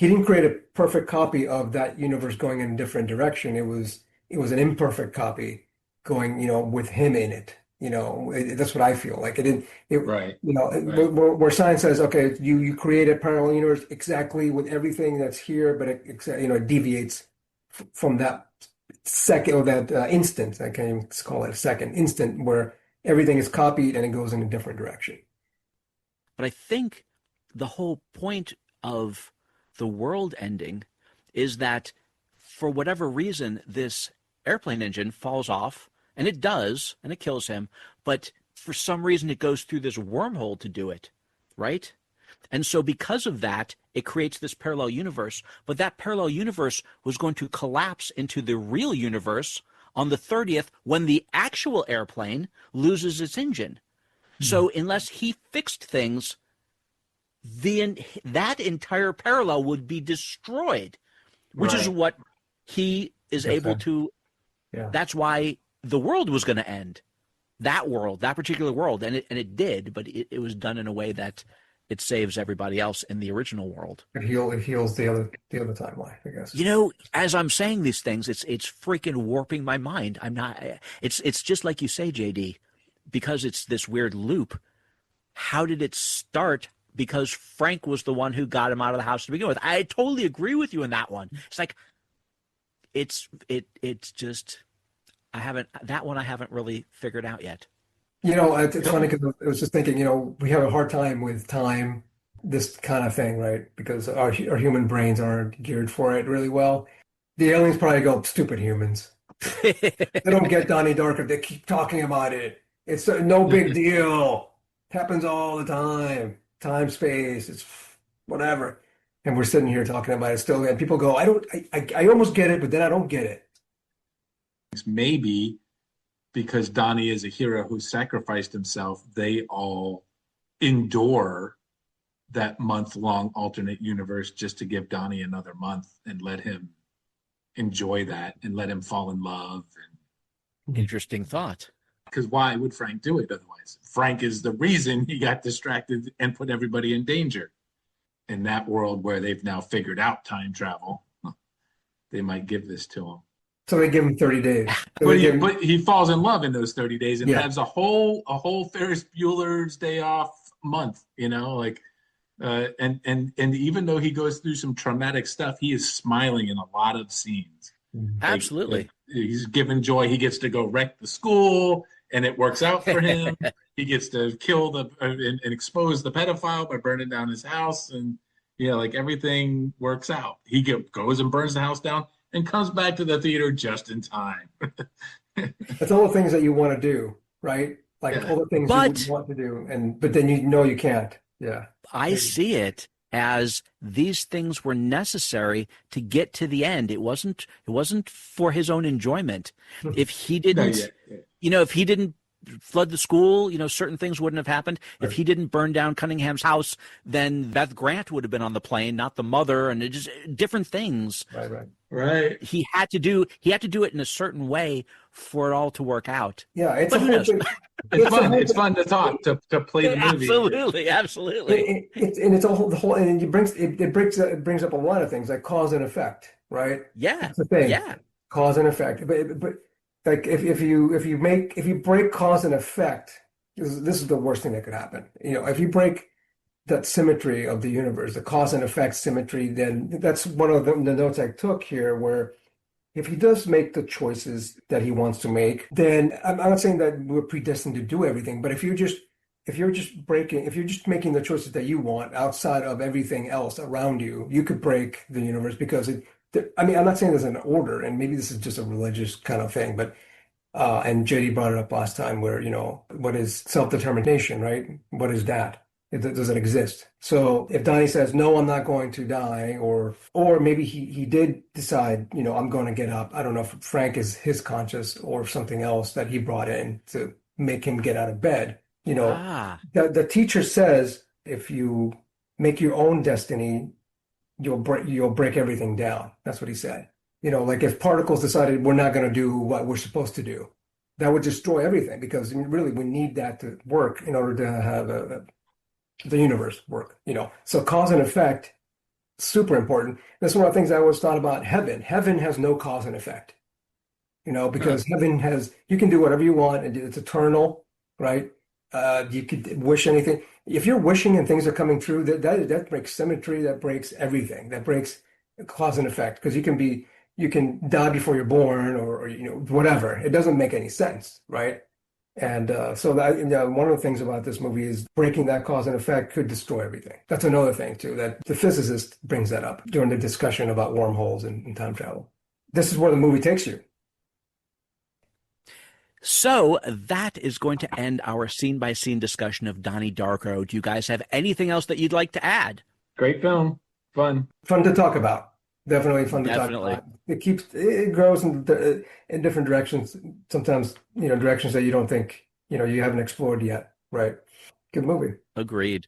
didn't create a perfect copy of that universe going in a different direction. It was an imperfect copy going, with him in it. That's what I feel like. Right. Right. Where science says, okay, you create a parallel universe exactly with everything that's here, but it deviates from that second or that instant. I can't even call it a second instant where everything is copied and it goes in a different direction. But I think the whole point of the world ending is that for whatever reason, this airplane engine falls off, and it does, and it kills him, but for some reason it goes through this wormhole to do it, right? And so because of that, it creates this parallel universe, but that parallel universe was going to collapse into the real universe on the 30th when the actual airplane loses its engine. So unless he fixed things, that entire parallel would be destroyed, which is what he is able to. Yeah. That's why the world was going to end. That world, that particular world, and it did, but it was done in a way that it saves everybody else in the original world. It heals the other timeline, I guess. As I'm saying these things, it's freaking warping my mind. It's just like you say, JD, because it's this weird loop. How did it start? Because Frank was the one who got him out of the house to begin with. I totally agree with you in that one. It's like, it's just, I haven't really figured out yet. It's funny because I was just thinking, we have a hard time with time, this kind of thing, right? Because our human brains aren't geared for it really well. The aliens probably go, stupid humans. They don't get Donnie Darko. They keep talking about it. It's no big deal. It happens all the time. Time, space, it's whatever. And we're sitting here talking about it still. And people go, I almost get it, but then I don't get it. Maybe because Donnie is a hero who sacrificed himself, they all endure that month-long alternate universe just to give Donnie another month and let him enjoy that and let him fall in love. Interesting thought. Because why would Frank do it otherwise? Frank is the reason he got distracted and put everybody in danger. In that world where they've now figured out time travel, they might give this to him. So they give him 30 days. But he falls in love in those 30 days and has a whole Ferris Bueller's Day Off month, and even though he goes through some traumatic stuff, he is smiling in a lot of scenes. Absolutely. He's given joy. He gets to go wreck the school and it works out for him. He gets to kill and expose the pedophile by burning down his house. And everything works out. He goes and burns the house down and comes back to the theater just in time. That's all the things that you want to do, right? All the things you want to do, but then you can't. Yeah. I see it as these things were necessary to get to the end. It wasn't for his own enjoyment. If he No, didn't, if he didn't flood the school, certain things wouldn't have happened. If he didn't burn down Cunningham's house, then Beth Grant would have been on the plane, not the mother, and it just different things. Right. He had to do it in a certain way for it all to work out. Yeah, it's But a who whole knows? thing. It's fun to talk to play the movie. Absolutely. It's a whole, and it brings up a lot of things like cause and effect, right? Yeah. That's the thing. Yeah. Cause and effect. But like if you break cause and effect, this is the worst thing that could happen. If you break that symmetry of the universe, the cause and effect symmetry, then that's one of the notes I took here, where if he does make the choices that he wants to make, then I'm not saying that we're predestined to do everything, but if you're just making the choices that you want outside of everything else around you, you could break the universe because I'm not saying there's an order, and maybe this is just a religious kind of thing, but and JD brought it up last time where, what is self-determination, right? What is that? Does it exist? So if Donnie says, no, I'm not going to die, or maybe he did decide, I'm going to get up. I don't know if Frank is his conscience or something else that he brought in to make him get out of bed. The teacher says, if you make your own destiny, you'll break everything down. That's what he said. Like if particles decided we're not going to do what we're supposed to do, that would destroy everything, because really we need that to work in order to have the universe work. So cause and effect, super important. That's one of the things I always thought about heaven. Heaven has no cause and effect, because heaven you can do whatever you want, and it's eternal, right? You could wish anything. If you're wishing and things are coming through, that breaks symmetry, that breaks everything, that breaks cause and effect, because you can die before you're born, or whatever. It doesn't make any sense, right? And so that one of the things about this movie is breaking that cause and effect could destroy everything. That's another thing too, that the physicist brings that up during the discussion about wormholes and time travel. This is where the movie takes you. So that is going to end our scene-by-scene discussion of Donnie Darko. Do you guys have anything else that you'd like to add? Great film. Fun to talk about. Definitely fun to talk about. It grows in different directions. Sometimes, directions that you don't think, you haven't explored yet. Right. Good movie. Agreed.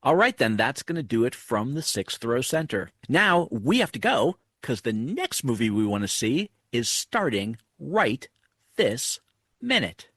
All right, then, that's going to do it from the Sixth Row Center. Now we have to go, because the next movie we want to see is starting right this minute.